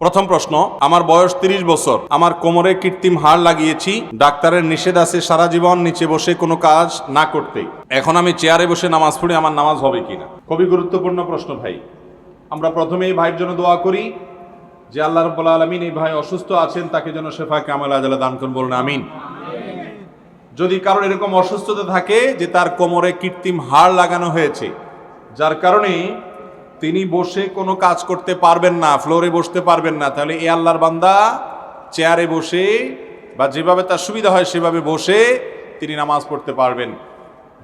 প্রথম প্রশ্ন, আমার বয়স 30 বছর, আমার কোমরে কৃত্রিম হাড় লাগিয়েছি, ডাক্তারের নিষেধ আছে সারা জীবন নিচে বসে কোনো কাজ না করতে। এখন আমি চেয়ারে বসে নামাজ পড়ি, আমার নামাজ হবে কিনা? খুবই গুরুত্বপূর্ণ প্রশ্ন ভাই। আমরা প্রথমে এই ভাইয়ের জন্য দোয়া করি যে আল্লাহ রাব্বুল আলামিন এই ভাই অসুস্থ আছেন, তাকে যেন শেফা কামেল আজলা দান করুন, বলুন আমিন। যদি কারোর এরকম অসুস্থতা থাকে যে তার কোমরে কৃত্রিম হাড় লাগানো হয়েছে, যার কারণে তিনি বসে কোনো কাজ করতে পারবেন না, ফ্লোরে বসতে পারবেন না, তাহলে এ আল্লাহর বান্দা চেয়ারে বসে বা যেভাবে তার সুবিধা হয় সেভাবে বসে তিনি নামাজ পড়তে পারবেন।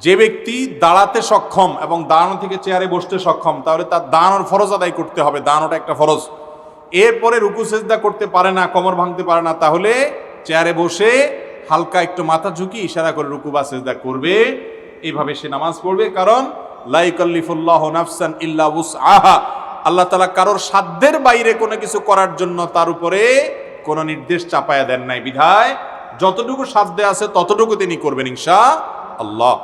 যে ব্যক্তি দাঁড়াতে সক্ষম এবং দাঁড়ানো থেকে চেয়ারে বসতে সক্ষম, তাহলে তার দাঁড়ানোর ফরজ আদায় করতে হবে, দাঁড়ানোটা একটা ফরজ। এরপরে রুকু সেজদা করতে পারে না, কোমর ভাঙতে পারে না, তাহলে চেয়ারে বসে হালকা একটু মাথা ঝুঁকি ইশারা করে রুকু বা সেজদা করবে, এইভাবে সে নামাজ পড়বে। কারণ লা ইকাল্লিফুল্লাহু নাফসান ইল্লা উসআহা, আল্লাহ তাআলা কারোর সাধ্যের বাইরে কোনো কিছু করার জন্য তার উপরে কোনো নির্দেশ চাপায়া দেন নাই, বিধায় যতটুকু সাধ্যে আছে ততটুকু তিনি করবেন ইনশাআল্লাহ।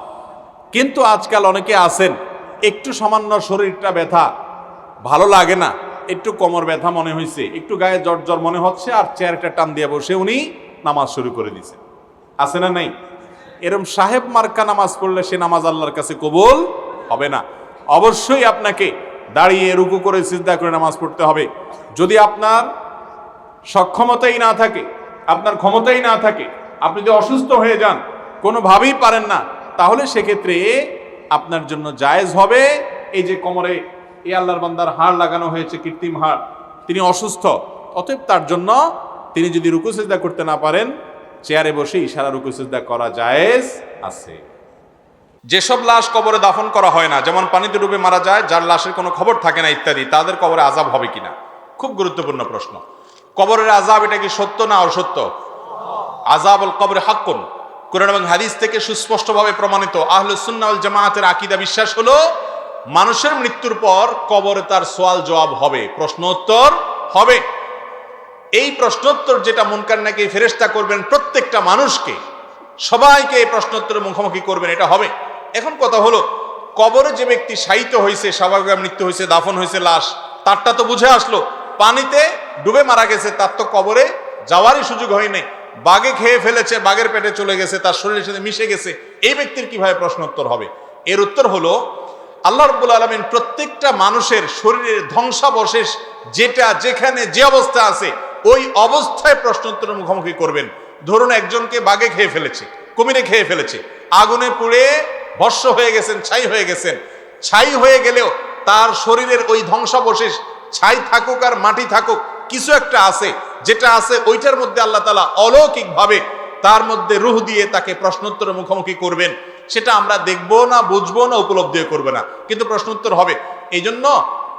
কিন্তু আজকাল অনেকে আছেন একটু সামান্য শরীরটা ব্যথা, ভালো লাগে না, একটু কোমর ব্যথা মনে হয়েছে, একটু গায়ে জ্বর জ্বর মনে হচ্ছে, আর চেয়ারটা টান দিয়ে বসে উনি নামাজ শুরু করে দিয়েছেন। আছে না নাই? এরম সাহেব মার্কা নামাজ পড়লে সে নামাজ আল্লাহর কাছে কবুল হবে না। অবশ্যই আপনাকে দাঁড়িয়ে রুকু করে সিজদা করে নামাজ পড়তে হবে। যদি আপনার সক্ষমতাই না থাকে, আপনার ক্ষমতাই না থাকে, আপনি যদি অসুস্থ হয়ে যান, কোনোভাবেই পারেন না, তাহলে সেক্ষেত্রে আপনার জন্য জায়েজ হবে এই যে কোমরে এই আল্লাহর বান্দার হাড় লাগানো হয়েছে, কৃত্রিম হাড়, তিনি অসুস্থ, অতএব তার জন্য তিনি যদি রুকু সিজদা করতে না পারেন, চেয়ারে বসে ইশারা রুকু সিজদা করা জায়েজ আছে। যেসব লাশ কবরে দাফন করা হয় না, যেমন পানিতে ডুবে মারা যায়, যার লাশের কোনো খবর থাকে না ইত্যাদি, তাদের কবরে আযাব হবে কিনা? খুব গুরুত্বপূর্ণ প্রশ্ন। কবরের আযাব এটা কি সত্য না অসত্য? আযাবুল কবর হাক্কুন, কুরআন এবং হাদিস থেকে সুস্পষ্টভাবে প্রমাণিত। আহলুস সুন্নাহ ওয়াল জামাআতের আকীদা বিশ্বাস হলো মানুষের মৃত্যুর পর কবরে তার সওয়াল জবাব হবে, প্রশ্নোত্তর হবে। এই প্রশ্নোত্তর যেটা মুনকার নাকির ফেরেশতা করবেন প্রত্যেকটা মানুষকে, সবাইকে এই প্রশ্নোত্তরের মুখোমুখি করবেন, এটা হবে। এখন কথা হলো, কবরে যে ব্যক্তি শায়িত হয়েছে, স্বাভাবিক মৃত্যু হয়েছে, দাফন হয়েছে লাশ, তারটা তো বুঝে আসলো। পানিতে ডুবে মারা গেছে, তার তো কবরে যাওয়ারই সুযোগ হয়নি, বাঘে খেয়ে ফেলেছে, বাঘের পেটে চলে গেছে, তার শরীরের সাথে মিশে গেছে, এই ব্যক্তির কিভাবে প্রশ্নোত্তর হবে? এর উত্তর হলো, আল্লাহ রাব্বুল আলামিন প্রত্যেকটা মানুষের শরীরের ধ্বংসাবশেষ যেটা যেখানে যে অবস্থা আছে ওই অবস্থায় প্রশ্নোত্তরের মুখোমুখি করবেন। ধরুন একজনকে বাঘে খেয়ে ফেলেছে, কুমিরে খেয়ে ফেলেছে, আগুনে পুড়ে ভস্ম হয়ে গেছেন, ছাই হয়ে গেছেন। ছাই হয়ে গেলেও তার শরীরের ওই ধ্বংসাবশেষ, ছাই থাকুক আর মাটি থাকুক, কিছু একটা আছে, যেটা আছে ওইটার মধ্যে আল্লাহ তাআলা অলৌকিকভাবে তার মধ্যে রূহ দিয়ে তাকে প্রশ্নোত্তরের মুখোমুখি করবেন। সেটা আমরা দেখবো না, বুঝবো না, উপলব্ধিও করবো না, কিন্তু প্রশ্নোত্তর হবে। এই জন্য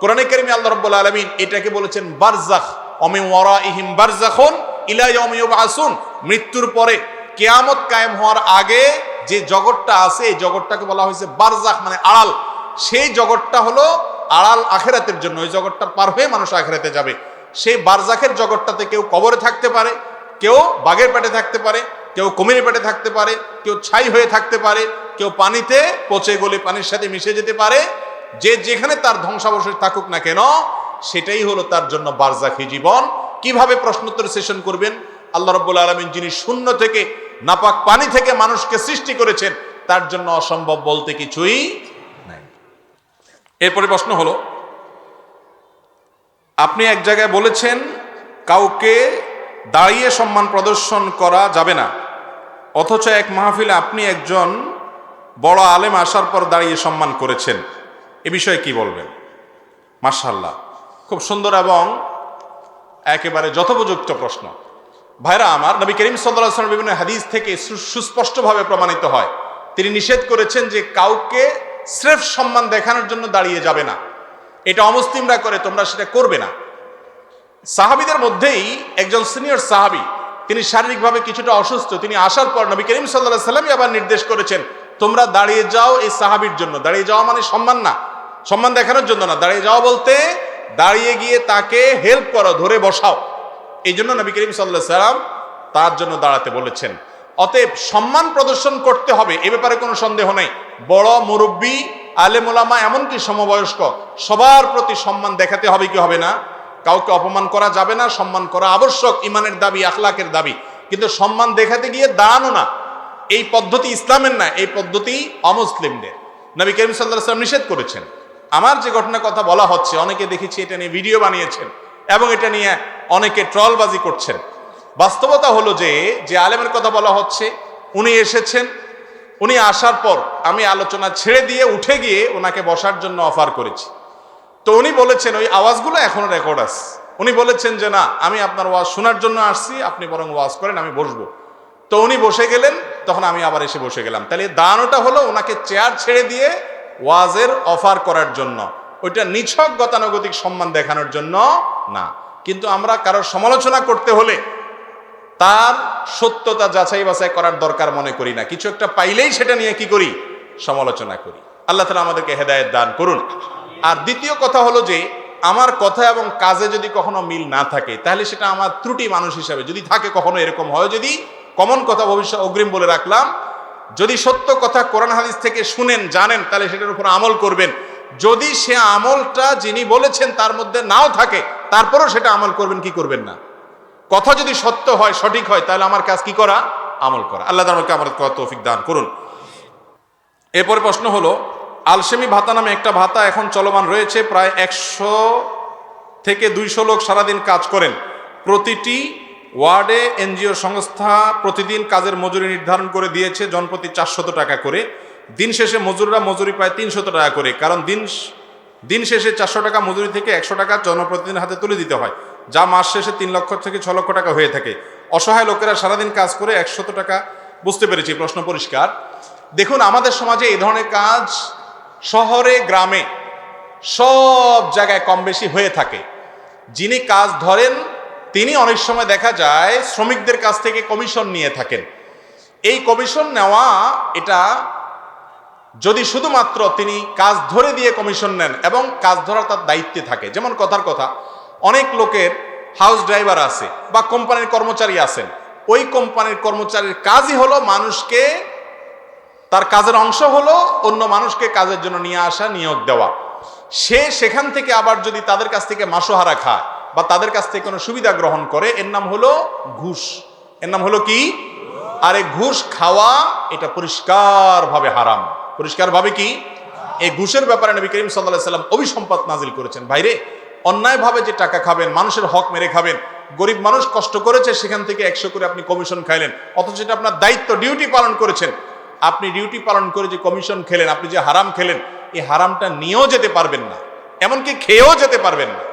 কোরআনে কারিমে আল্লাহ রাব্বুল আলামিন এটাকে বলেছেন বারজাখ, ওমিন ওয়ারাইহিম বারজাখুন ইলা ইয়াউমি ইউবআসুন। মৃত্যুর পরে কিয়ামত কায়েম হওয়ার আগে যে জগৎটা আছে, এই জগৎটাকে বলা হয়েছে বারজাখ, মানে আড়াল। সেই জগৎটা হলো আড়াল আখিরাতের জন্য, ওই জগৎটা পার হয়ে মানুষ আখিরাতে যাবে। সেই বারজাখের জগৎটাতে কেউ কবরে থাকতে পারে, কেউ বাঘের পেটে থাকতে পারে, কেউ কুমিরের পেটে থাকতে পারে, কেউ ছাই হয়ে থাকতে পারে, কেউ পানিতে পচে গলে পানির সাথে মিশে যেতে পারে। যে যেখানে তার ধ্বংসাবশেষ থাকুক না কেন, সেটাই হলো তার জন্য বারজাখী জীবন। কিভাবে প্রশ্নোত্তর সেশন করবেন? আল্লাহ রাব্বুল আলামিন যিনি শূন্য থেকে, নাপাক পানি থেকে মানুষকে সৃষ্টি করেছেন, তার জন্য অসম্ভব বলতে কিছুই নাই। এরপরে প্রশ্ন হলো, আপনি এক জায়গায় বলেছেন কাউকে দাঁড়িয়ে সম্মান প্রদর্শন করা যাবে না, অথচ এক মাহফিলে আপনি একজন বড় আলেম আসার পর দাঁড়িয়ে সম্মান করেছেন, এ বিষয়ে কি বলবেন? মাশাআল্লাহ, খুব সুন্দর এবং একেবারে যথোপযুক্ত প্রশ্ন। ভাইরা আমার, নবী করিম সাল্লাল্লাহু আলাইহি ওয়াসাল্লাম বিভিন্ন হাদিস থেকে সুস্পষ্টভাবে প্রমাণিত হয়, তিনি নিষেধ করেছেন যে কাউকে স্রেফ সম্মান দেখানোর জন্য দাঁড়িয়ে যাবে না। এটা অমুসলিমরা করে, তোমরা সেটা করবে না। সাহাবীদের মধ্যেই একজন সিনিয়র সাহাবী, তিনি শারীরিকভাবে কিছুটা অসুস্থ, তিনি আসার পর নবী করিম সাল্লাল্লাহু আলাইহি ওয়াসাল্লাম আবার নির্দেশ করেছেন, তোমরা দাঁড়িয়ে যাও এই সাহাবীর জন্য। দাঁড়িয়ে যাওয়া মানে সম্মান না, সম্মান দেখানোর জন্য না, দাঁড়িয়ে যাওয়া বলতে দাঁড়িয়ে গিয়ে তাকে হেল্প করো, ধরে বসাও। এই জন্য নবী করিম সাল্লাল্লাহু আলাইহি ওয়াসাল্লাম তার জন্য দাঁড়াতে বলেছেন। অতএব সম্মান প্রদর্শন করতে হবে, এ ব্যাপারে কোনো সন্দেহ নেই। বড় মুরব্বী, আলেম ওলামা, এমনকি সমবয়স্ক, সবার প্রতি সম্মান দেখাতে হবে কি হবে না? কাউকে অপমান করা যাবে না, সম্মান করা আবশ্যক, ইমানের দাবি, আখলাকের দাবি। কিন্তু সম্মান দেখাতে গিয়ে দাঁড়ানো না, এই পদ্ধতি ইসলামের না, এই পদ্ধতি অমুসলিমদের। নবী করিম সাল্লাল্লাহু আলাইহি ওয়াসাল্লাম নিষেধ করেছেন। আমার যে ঘটনার কথা বলা হচ্ছে, অনেকে দেখেছি এটা নিয়ে ভিডিও বানিয়েছেন এবং এটা নিয়ে অনেকে ট্রলবাজি করছেন। বাস্তবতা হলো যে আলেমের কথা বলা হচ্ছে, উনি এসেছেন, উনি আসার পর আমি আলোচনা ছেড়ে দিয়ে উঠে গিয়ে ওনাকে বসার জন্য অফার করেছি। তো উনি বলেছেন, ওই আওয়াজগুলো এখনো রেকর্ড আছে, উনি বলেছেন যে না, আমি আপনার ওয়াজ শোনার জন্য আসছি, আপনি বরং ওয়াজ করেন, আমি বসবো। তো উনি বসে গেলেন, তখন আমি আবার এসে বসে গেলাম। তাহলে দাঁড়ানোটা হলো ওনাকে চেয়ার ছেড়ে দিয়ে ওয়াজের অফার করার জন্য, ওইটা নিছক গতানুগতিক সম্মান দেখানোর জন্য না। কিন্তু আমরা কারোর সমালোচনা করতে হলে তার সত্যতা যাচাই বাছাই করার দরকার মনে করি না, কিছু একটা পাইলেই সেটা নিয়ে কি করি, সমালোচনা করি। আল্লাহ তাআলা আমাদেরকে হেদায়েত দান করুন। আর দ্বিতীয় কথা হলো যে আমার কথা এবং কাজে যদি কখনো মিল না থাকে, তাহলে সেটা আমার ত্রুটি মানুষ হিসাবে যদি থাকে, কখনো এরকম হয়, যদি কমন কথা ভবিষ্যৎ অগ্রিম বলে রাখলাম, যদি সত্য কথা কোরআন হাদিস থেকে শুনেন, জানেন, তাহলে সেটার উপর আমল করবেন। যদি সে আমলটা যিনি বলেছেন তার মধ্যে নাও থাকে, তারপরও সেটা আমল করবেন কি করবেন না। কথা যদি সত্য হয়, সঠিক হয়, তাহলে আমার কাজ কি করা, আমল করা। আল্লাহ আমাকে আমাদের তৌফিক দান করুন। এরপরে প্রশ্ন হলো, আলসেমি ভাতা নামে একটা ভাতা এখন চলমান রয়েছে, প্রায় 100 থেকে 200 লোক সারাদিন কাজ করেন। প্রতিটি ওয়ার্ডে এনজিও সংস্থা প্রতিদিন কাজের মজুরি নির্ধারণ করে দিয়েছে, জনপ্রতি 400 টাকা করে। দিন শেষে মজুররা মজুরি পায় 300 টাকা করে, কারণ দিন শেষে 400 টাকা মজুরি থেকে 100 টাকা জনপ্রতিনিধির হাতে তুলে দিতে হয়, যা মাস শেষে 3 লক্ষ থেকে 6 লক্ষ টাকা হয়ে থাকে। অসহায় লোকেরা সারাদিন কাজ করে 100 টাকা। বুঝতে পেরেছি, প্রশ্ন পরিষ্কার। দেখুন, আমাদের সমাজে এই ধরনের কাজ শহরে গ্রামে সব জায়গায় কম বেশি হয়ে থাকে। যিনি কাজ ধরেন তিনি অনেক সময় দেখা যায় শ্রমিকদের কাছ থেকে কমিশন নিয়ে থাকেন। এই কমিশন নেওয়া, এটা যদি শুধুমাত্র তিনি কাজ ধরে দিয়ে কমিশন নেন এবং কাজ ধরা তার দায়িত্বে থাকে, যেমন কথার কথা, অনেক লোকের হাউস ড্রাইভার আছে বা কোম্পানির কর্মচারী আছেন, ওই কোম্পানির কর্মচারীর কাজই হলো মানুষকে, তার কাজের অংশ হলো অন্য মানুষকে কাজের জন্য নিয়ে আসা, নিয়োগ দেওয়া। সে সেখান থেকে আবার যদি তাদের কাছ থেকে মাসোহারা খায় বা তাদের কাছ থেকে কোনো সুবিধা গ্রহণ করে, এর নাম হলো ঘুষ। এর নাম হলো কি? আর এই ঘুষ খাওয়া এটা পরিষ্কারভাবে হারাম। পরিষ্কারভাবে কি? এই ঘুষের ব্যাপারে নবী করিম সাল্লাল্লাহু আলাইহি ওয়াসাল্লাম অভিসম্পাত নাজিল করেছেন। ভাইরে, অন্যায়ভাবে যে টাকা খাবেন, মানুষের হক মেরে খাবেন, গরিব মানুষ কষ্ট করেছে সেখান থেকে 100 করে আপনি কমিশন খাইলেন, অথচ এটা আপনার দায়িত্ব, ডিউটি পালন করেছেন। আপনি ডিউটি পালন করে যে কমিশন খেলেন, আপনি যে হারাম খেলেন, এই হারামটা নিয়েও যেতে পারবেন না, এমনকি খেয়েও যেতে পারবেন না।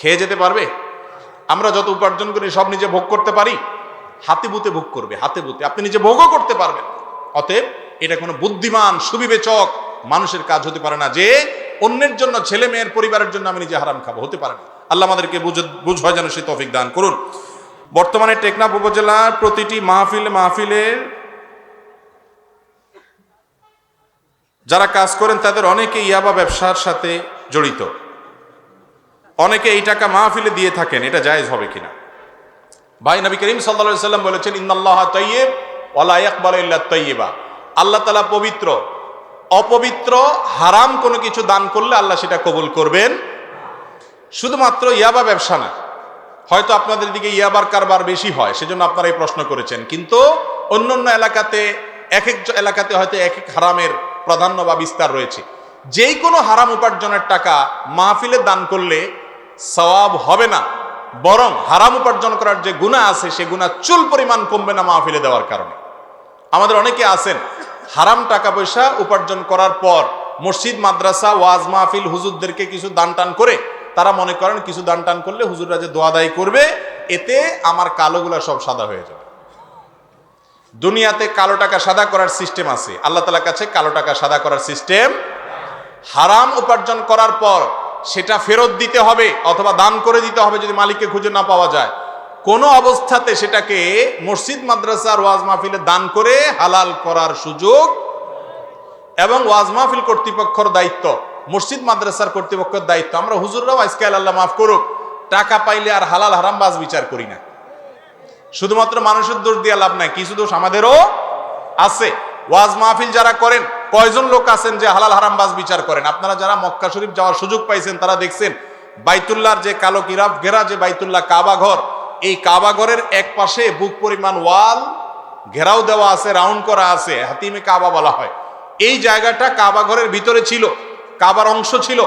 খেয়ে যেতে পারবে? আমরা যত উপার্জন করি সব নিজে ভোগ করতে পারি? হাতে বুতে ভোগ করবে, হাতে বুতে, আপনি নিজে ভোগও করতে পারবেন। অতএব এটা কোনো বুদ্ধিমান সুবিবেচক মানুষের কাজ হতে পারে না যে অন্যের জন্য, ছেলে মেয়ের পরিবারের জন্য আমি নিজে হারাম খাবো, হতে পারে না। আল্লাহ আমাদেরকে বুঝায় যেন সেই তৌফিক দান করুন। বর্তমানে টেকনাফ উপজেলার প্রতিটি মাহফিলের যারা কাজ করেন তাদের অনেকে ইয়াবা ব্যবসার সাথে জড়িত। অনেকে এই টাকা মাহফিলে দিয়ে থাকেন, এটা জায়েজ হবে কিনা? ভাই, নবী করিম সাল্লাল্লাহু আলাইহি ওয়াসাল্লাম বলেছেন, ইন্নাল্লাহা তাইয়্যিব ওয়া লা ইয়াকবালু ইল্লা তাইয়্যিবা। আল্লাহ তাআলা পবিত্র, অপবিত্র হারাম কোনো কিছু দান করলে আল্লাহ সেটা কবুল করবেন। শুধুমাত্র ইয়াবা ব্যবসা না, হয়তো আপনাদের দিকে ইয়াবার কারবার বেশি হয় সেজন্য আপনারা এই প্রশ্ন করেছেন, কিন্তু অন্যান্য এলাকাতে, এক এক এলাকাতে হয়তো এক এক হারামের প্রাধান্য বা বিস্তার রয়েছে। যেই কোনো হারাম উপার্জনের টাকা মাহফিলে দান করলে সওয়াব হবে না, বরং হারাম উপার্জন করার যে গুনাহ আছে সে গুনাহ চুল পরিমাণ কমবে না মাহফিলে দেওয়ার কারণে। আমাদের অনেকে আছেন হারাম টাকা পয়সা উপার্জন করার পর মসজিদ, মাদ্রাসা, ওয়াজ মাহফিল, হুজুরদেরকে কিছু দান টান করে তারা মনে করেন কিছু দান টান করলে হুজুররা যে দোয়া দায়ী করবে, এতে আমার কালোগুলা সব সাদা হয়ে যাবে। দুনিয়াতে কালো টাকা সাদা করার সিস্টেম আছে, আল্লাহ তাআলার কাছে কালো টাকা সাদা করার সিস্টেম। হারাম উপার্জন করার পর সেটা ফেরত দিতে হবে অথবা দান করে দিতে হবে যদি মালিককে খুঁজে না পাওয়া যায়। কোনো অবস্থাতে সেটাকে মসজিদ, মাদ্রাসার ওয়াজ মাহফিলে দান করে হালাল করার সুযোগ, এবং ওয়াজ মাহফিল কর্তৃপক্ষের দায়িত্ব, মসজিদ মাদ্রাসার কর্তৃপক্ষের দায়িত্ব। আমরা হুজুররাও আজকাল, আল্লাহ মাফ করুক, টাকা পাইলে আর হালাল হারাম বাজ বিচার করি না। শুধুমাত্র মানুষের দোষ দিয়ে লাভ নাই, কিছু দোষ আমাদেরও আছে। ওয়াজ মাহফিল যারা করেন, কয়জন লোক আছেন যে হালাল হারাম বাজ বিচার করেন? আপনারা যারা মক্কা শরীফ যাওয়ার সুযোগ পাইছেন তারা দেখছেন বাইতুল্লাহর যে কালো গিরাফ ঘেরা যে বাইতুল্লাহ কাবা ঘর, এই কাবা ঘরের এক পাশে বুক পরিমাণ ওয়াল ঘেরাও দেওয়া আছে, রাউন্ড করা আছে, হাতিমে কাবা বলা হয়। এই জায়গাটা কাবা ঘরের ভিতরে ছিল, কাবার অংশ ছিল।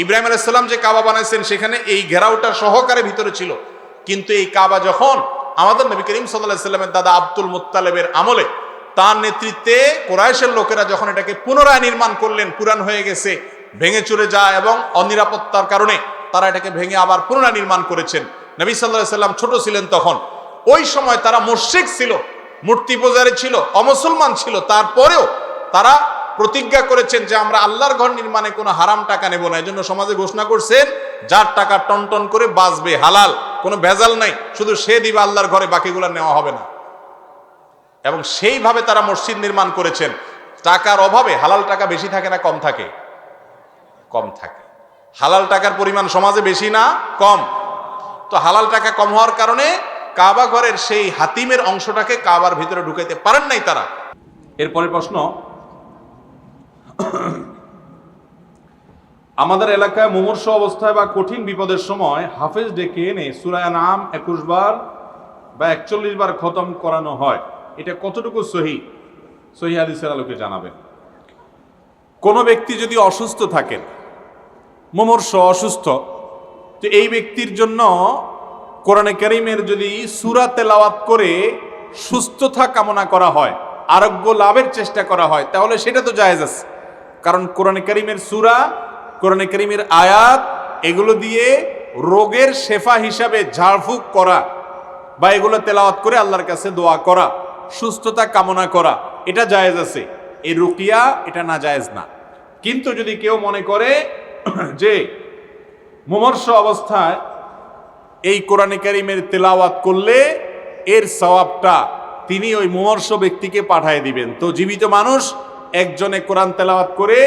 ইব্রাহিম আলাইহিস সালাম যে কাবা বানাইছেন সেখানে এই ঘেরাওটা সহকারে ভিতরে ছিল। কিন্তু এই কাবা যখন আমাদের নবী করিম সাল্লাল্লাহু আলাইহি সাল্লামের দাদা আব্দুল মুত্তালিবের আমলে, তার নেতৃত্বে কুরাইশের লোকেরা যখন এটাকে পুনরায় নির্মাণ করলেন, পুরান হয়ে গেছে, ভেঙে চুরে যায় এবং অনিরাপত্তার কারণে তারা এটাকে ভেঙে আবার পুনরায় নির্মাণ করেছেন। নবী সাল্লাল্লাহু আলাইহি সাল্লাম ছোট ছিলেন তখন। ওই সময় তারা মুশরিক ছিল, মূর্তি পূজারী ছিল, অমুসলমান ছিল। তারপরেও তারা প্রতিজ্ঞা করেছেন যে আমরা আল্লাহর ঘর নির্মাণে কোনো হারাম টাকা নেব না। এজন্য সমাজে ঘোষণা করছেন যার টাকা টনটন করে বাঁচবে, হালাল, কোনো ভেজাল নাই, শুধু সে দিবে আল্লাহর ঘরে, বাকিগুলো নেওয়া হবে না। এবং সেইভাবে তারা মসজিদ নির্মাণ করেছেন। টাকার অভাবে হালাল টাকা বেশি থাকে না কম থাকে? কম থাকে। হালাল টাকার পরিমাণ সমাজে বেশি না কম? তো হালাল টাকা কম হওয়ার কারণে কাবা ঘরের সেই হাতিমের অংশটাকে কাবার ভিতরে ঢুকাইতে পারেন নাই তারা। এরপরের প্রশ্ন, আমাদের এলাকায় মুমূর্ষু অবস্থায় বা কঠিন বিপদের সময় হাফেজ ডেকে এনে সূরা আনআম 21 বার বা 41 বার খতম করানো হয়, এটা কতটুকু সহিহ? সহিহ হাদিসের আলোকে জানাবেন। কোন ব্যক্তি যদি অসুস্থ থাকেন, মুমূর্ষু অসুস্থ, তো এই ব্যক্তির জন্য কোরআনে কারীমের যদি সূরা তেলাওয়াত করে সুস্থতা কামনা করা হয়, আরোগ্য লাভের চেষ্টা করা হয়, তাহলে সেটা তো জায়েজ আছে। কারণ কোরআনে কারীমের সূরা, কোরআনে কারীমের আয়াত, এগুলো দিয়ে রোগের শেফা হিসাবে ঝাড়ফুঁক করা বা এগুলো তেলাওয়াত করে আল্লাহর কাছে দোয়া করা, সুস্থতা কামনা করা, এটা জায়েজ আছে। এই রুকিয়া এটা না জায়েজ না। কিন্তু যদি কেউ মনে করে যে মুমূর্ষু অবস্থায় এই কোরআনে কারীমের তেলাওয়াত করলে এর সওয়াবটা তিনি ওই মুমূর্ষু ব্যক্তিকে পাঠিয়ে দিবেন, তো জীবিত মানুষ একজনে কোরআন তেলাওয়াত করে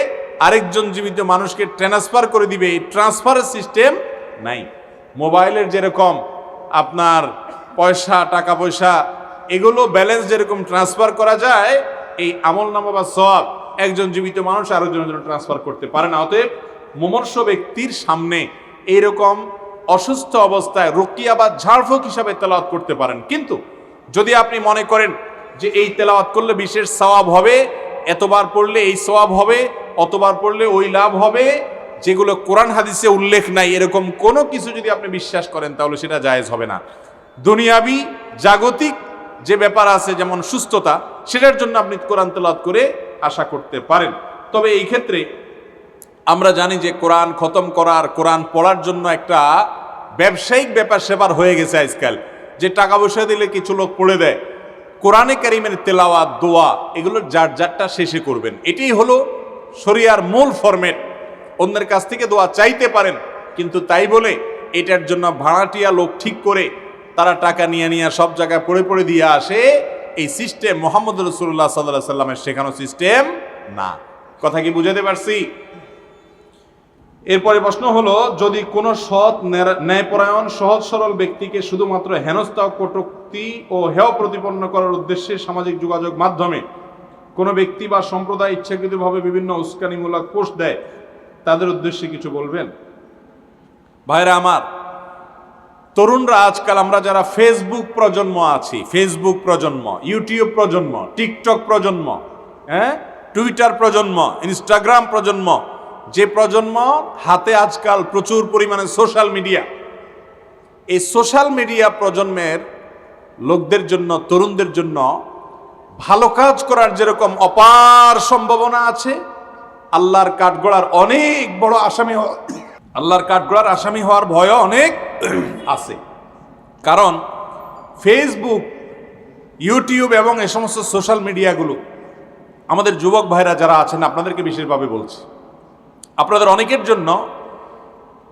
আরেকজন জীবিত মানুষকে ট্রান্সফার করে দিবে, এই ট্রান্সফারের সিস্টেম নাই। মোবাইলের যেরকম আপনার পয়সা, টাকা পয়সা, এগুলো ব্যালেন্স যেরকম ট্রান্সফার করা যায়, এই আমলনামা বা সওয়াব একজন জীবিত মানুষ আরেকজনের জন্য ট্রান্সফার করতে পারে না। অতএব মুমূর্ষু ব্যক্তির সামনে এইরকম অসুস্থ অবস্থায় রুকিয়া বা ঝাড়ফুঁক হিসাবে তেলাওয়াত করতে পারেন। কিন্তু যদি আপনি মনে করেন যে এই তেলাওয়াত করলে বিশেষ সওয়াব হবে, এতবার পড়লে এই সওয়াব হবে, অতবার পড়লে ওই লাভ হবে, যেগুলো কোরআন হাদিসে উল্লেখ নাই, এরকম কোনো কিছু যদি আপনি বিশ্বাস করেন তাহলে সেটা জায়েজ হবে না। দুনিয়াবি জাগতিক যে ব্যাপার আছে, যেমন সুস্থতা, সেটার জন্য আপনি কোরআন তেলাওয়াত করে আশা করতে পারেন। তবে এই ক্ষেত্রে আমরা জানি যে কোরআন খতম করার, কোরআন পড়ার জন্য একটা ব্যবসায়িক ব্যাপার সেবার হয়ে গেছে আজকাল, যে টাকা পয়সা দিলে কিছু লোক পড়ে দেয়। কোরআনে কারীমের তেলাওয়াত, দোয়া, এগুলো যার যারটা শেষে করবেন, এটাই হলো শরিয়ার মূল ফরম্যাট। অন্যের কাছ থেকে দোয়া চাইতে পারেন, কিন্তু তাই বলে এটার জন্য ভাড়াটিয়া লোক ঠিক করে তারা টাকা নিয়ে নিয়ে সব জায়গায় পড়ে পড়ে দিয়ে আসে, এই সিস্টেম মুহাম্মদ রাসূলুল্লাহ সাল্লাল্লাহু আলাইহি সাল্লামের শেখানো সিস্টেম না। কথা কি বুঝাতে পারছি? এরপরে প্রশ্ন হলো, যদি কোনো সৎ ন্যায়পরায়ণ সহজ সরল ব্যক্তিকে শুধুমাত্র হেনস্থা, কটূক্তি ও হেয় প্রতিপন্ন করার উদ্দেশ্যে সামাজিক যোগাযোগ মাধ্যমে কোনো ব্যক্তি বা সম্প্রদায় ইচ্ছাকৃতভাবে বিভিন্ন উস্কানিমূলক পোস্ট দেয়, তাদের উদ্দেশ্যে কিছু বলবেন? ভাইরা আমার, তরুণরা আজকাল আমরা যারা ফেসবুক প্রজন্ম আছি, ফেসবুক প্রজন্ম, ইউটিউব প্রজন্ম, টিকটক প্রজন্ম, টুইটার প্রজন্ম, ইনস্টাগ্রাম প্রজন্ম, যে প্রজন্ম হাতে আজকাল প্রচুর পরিমাণে সোশ্যাল মিডিয়া, এই সোশ্যাল মিডিয়া প্রজন্মের লোকদের জন্য, তরুণদের জন্য ভালো কাজ করার যেরকম অপার সম্ভাবনা আছে, আল্লাহর কাঠগড়ার অনেক বড় আসামি, আল্লাহর কাঠগড়ার আসামি হওয়ার ভয়ও অনেক আছে। কারণ ফেসবুক, ইউটিউব এবং এই সমস্ত সোশ্যাল মিডিয়াগুলো আমাদের যুবক ভাইরা যারা আছেন, আপনাদেরকে বিশেষভাবে বলছি, আপনাদের অনেকের জন্য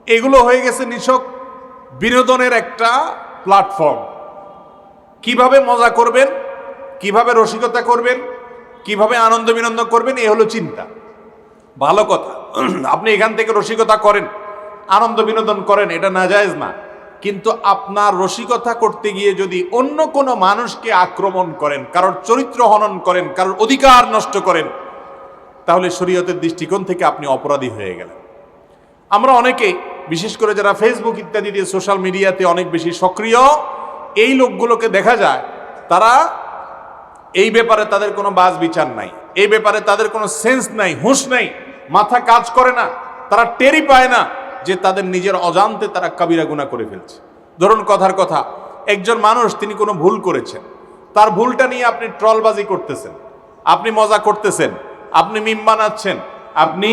এগুলো হয়ে গেছে নিছক বিনোদনের একটা প্ল্যাটফর্ম। কিভাবে মজা করবেন, কিভাবে রসিকতা করবেন, কিভাবে আনন্দ বিনোদন করবেন, এ হলো চিন্তা। ভালো কথা, আপনি এখান থেকে রসিকতা করেন, আনন্দ বিনোদন করেন, এটা নাজায়েজ না। কিন্তু আপনার রসিকতা করতে গিয়ে যদি অন্য কোনো মানুষকে আক্রমণ করেন, কারোর চরিত্র হনন করেন, কারোর অধিকার নষ্ট করেন, তাহলে শরীয়তের দৃষ্টিকোণ থেকে আপনি অপরাধী হয়ে গেলেন। আমরা অনেকে বিশেষ করে যারা ফেসবুক ইত্যাদি দিয়ে সোশ্যাল মিডিয়াতে অনেক বেশি সক্রিয়, এই লোকগুলোকে দেখা যায় তারা এই ব্যাপারে তাদের কোনো বাজ বিচার নাই, এই ব্যাপারে তাদের কোনো সেন্স নাই, হুঁশ নাই, মাথা কাজ করে না, তারা টেরই পায় না যে তাদের নিজের অজান্তে তারা কাবিরা গুনাহ করে ফেলছে। ধরুন কথার কথা, একজন মানুষ তিনি কোনো ভুল করেছেন, তার ভুলটা নিয়ে আপনি ট্রলবাজি করতেছেন, আপনি মজা করতেছেন, আপনি মিম বানাচ্ছেন, আপনি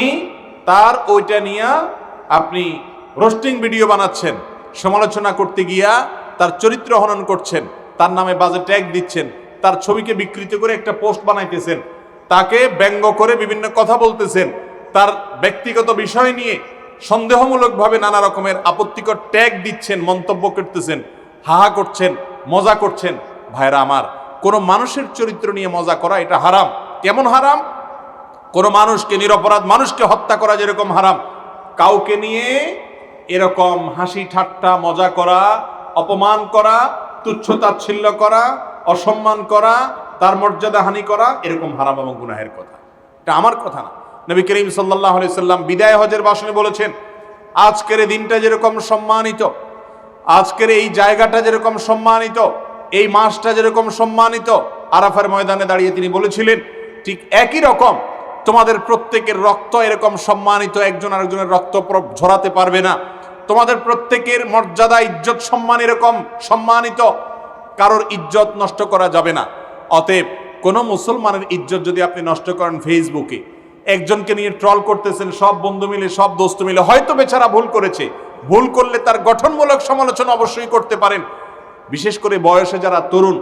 তার ওইটা নিয়ে আপনি রোস্টিং ভিডিও বানাচ্ছেন, সমালোচনা করতে গিয়া তার চরিত্র হনন করছেন, তার নামে বাজে ট্যাগ দিচ্ছেন, তার ছবিকে বিকৃত করে একটা পোস্ট বানাইতেছেন, তাকে ব্যঙ্গ করে বিভিন্ন কথা বলতেছেন, তার ব্যক্তিগত বিষয় নিয়ে সন্দেহমূলকভাবে নানা রকমের আপত্তিকর ট্যাগ দিচ্ছেন, মন্তব্য করতেছেন, হাহা করছেন, মজা করছেন। ভাইরা আমার, কোনো মানুষের চরিত্র নিয়ে মজা করা এটা হারাম। কেমন হারাম? কোনো মানুষকে, নিরপরাধ মানুষকে হত্যা করা যেরকম হারাম, কাউকে নিয়ে এরকম হাসি ঠাট্টা মজা করা, অপমান করা, তুচ্ছ-তাচ্ছিল্য করা, অসম্মান করা, তার মর্যাদা হানি করা, এরকম হারাম এবং গুনাহের কথা। এটা আমার কথা না, নবী করিম সাল্লাল্লাহু আলাইহি সাল্লাম বিদায় হজের ভাষণে বলেছেন, আজকের এই দিনটা যেরকম সম্মানিত, আজকের এই জায়গাটা যেরকম সম্মানিত, এই মাসটা যেরকম সম্মানিত, আরাফার ময়দানে দাঁড়িয়ে তিনি বলেছিলেন, ঠিক একই রকম তোমাদের প্রত্যেকের রক্ত এরকম সম্মানিত, একজন আরেকজনের রক্ত ঝরাতে পারবে না। তোমাদের প্রত্যেকের মর্যাদা, ইজ্জত, সম্মান এরকম সম্মানিত, কারোর ইজ্জত নষ্ট করা যাবে না। অতএব কোন মুসলমানের ইজ্জত যদি আপনি নষ্ট করেন ফেসবুকে, একজনকে নিয়ে ট্রল করতেছেন, সব বন্ধু মিলে, সব দোস্ত মিলে, হয়তো বেচারা ভুল করেছে, ভুল করলে তার গঠনমূলক সমালোচনা অবশ্যই করতে পারেন। বিশেষ করে বয়সে যারা তরুণ,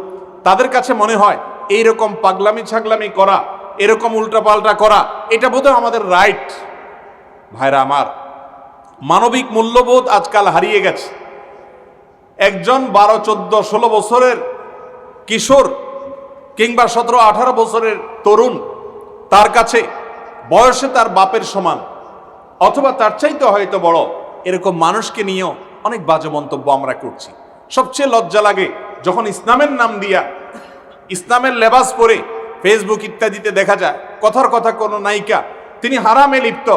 তাদের কাছে মনে হয় এইরকম পাগলামি ছাগলামি করা, এরকম উল্টাপাল্টা করা, এটা বোধহয় আমাদের রাইট। ভাইরা আমার, মানবিক মূল্যবোধ আজকাল হারিয়ে গেছে। একজন 12, 14, 16 বছরের কিশোর কিংবা 17, 18 বছরের তরুণ, তার কাছে বয়সে তার বাপের সমান অথবা তার চাইতে হয়তো বড়, এরকম মানুষকে নিয়েও অনেক বাজে মন্তব্য আমরা করছি। সবচেয়ে লজ্জা লাগে যখন ইসলামের নাম দিয়া, ইসলামের লেবাস পরে ফেসবুক ইত্যাদিতে দেখা যায় কথার কথা কোনো নায়িকা, তিনি হারামে লিপ্ত,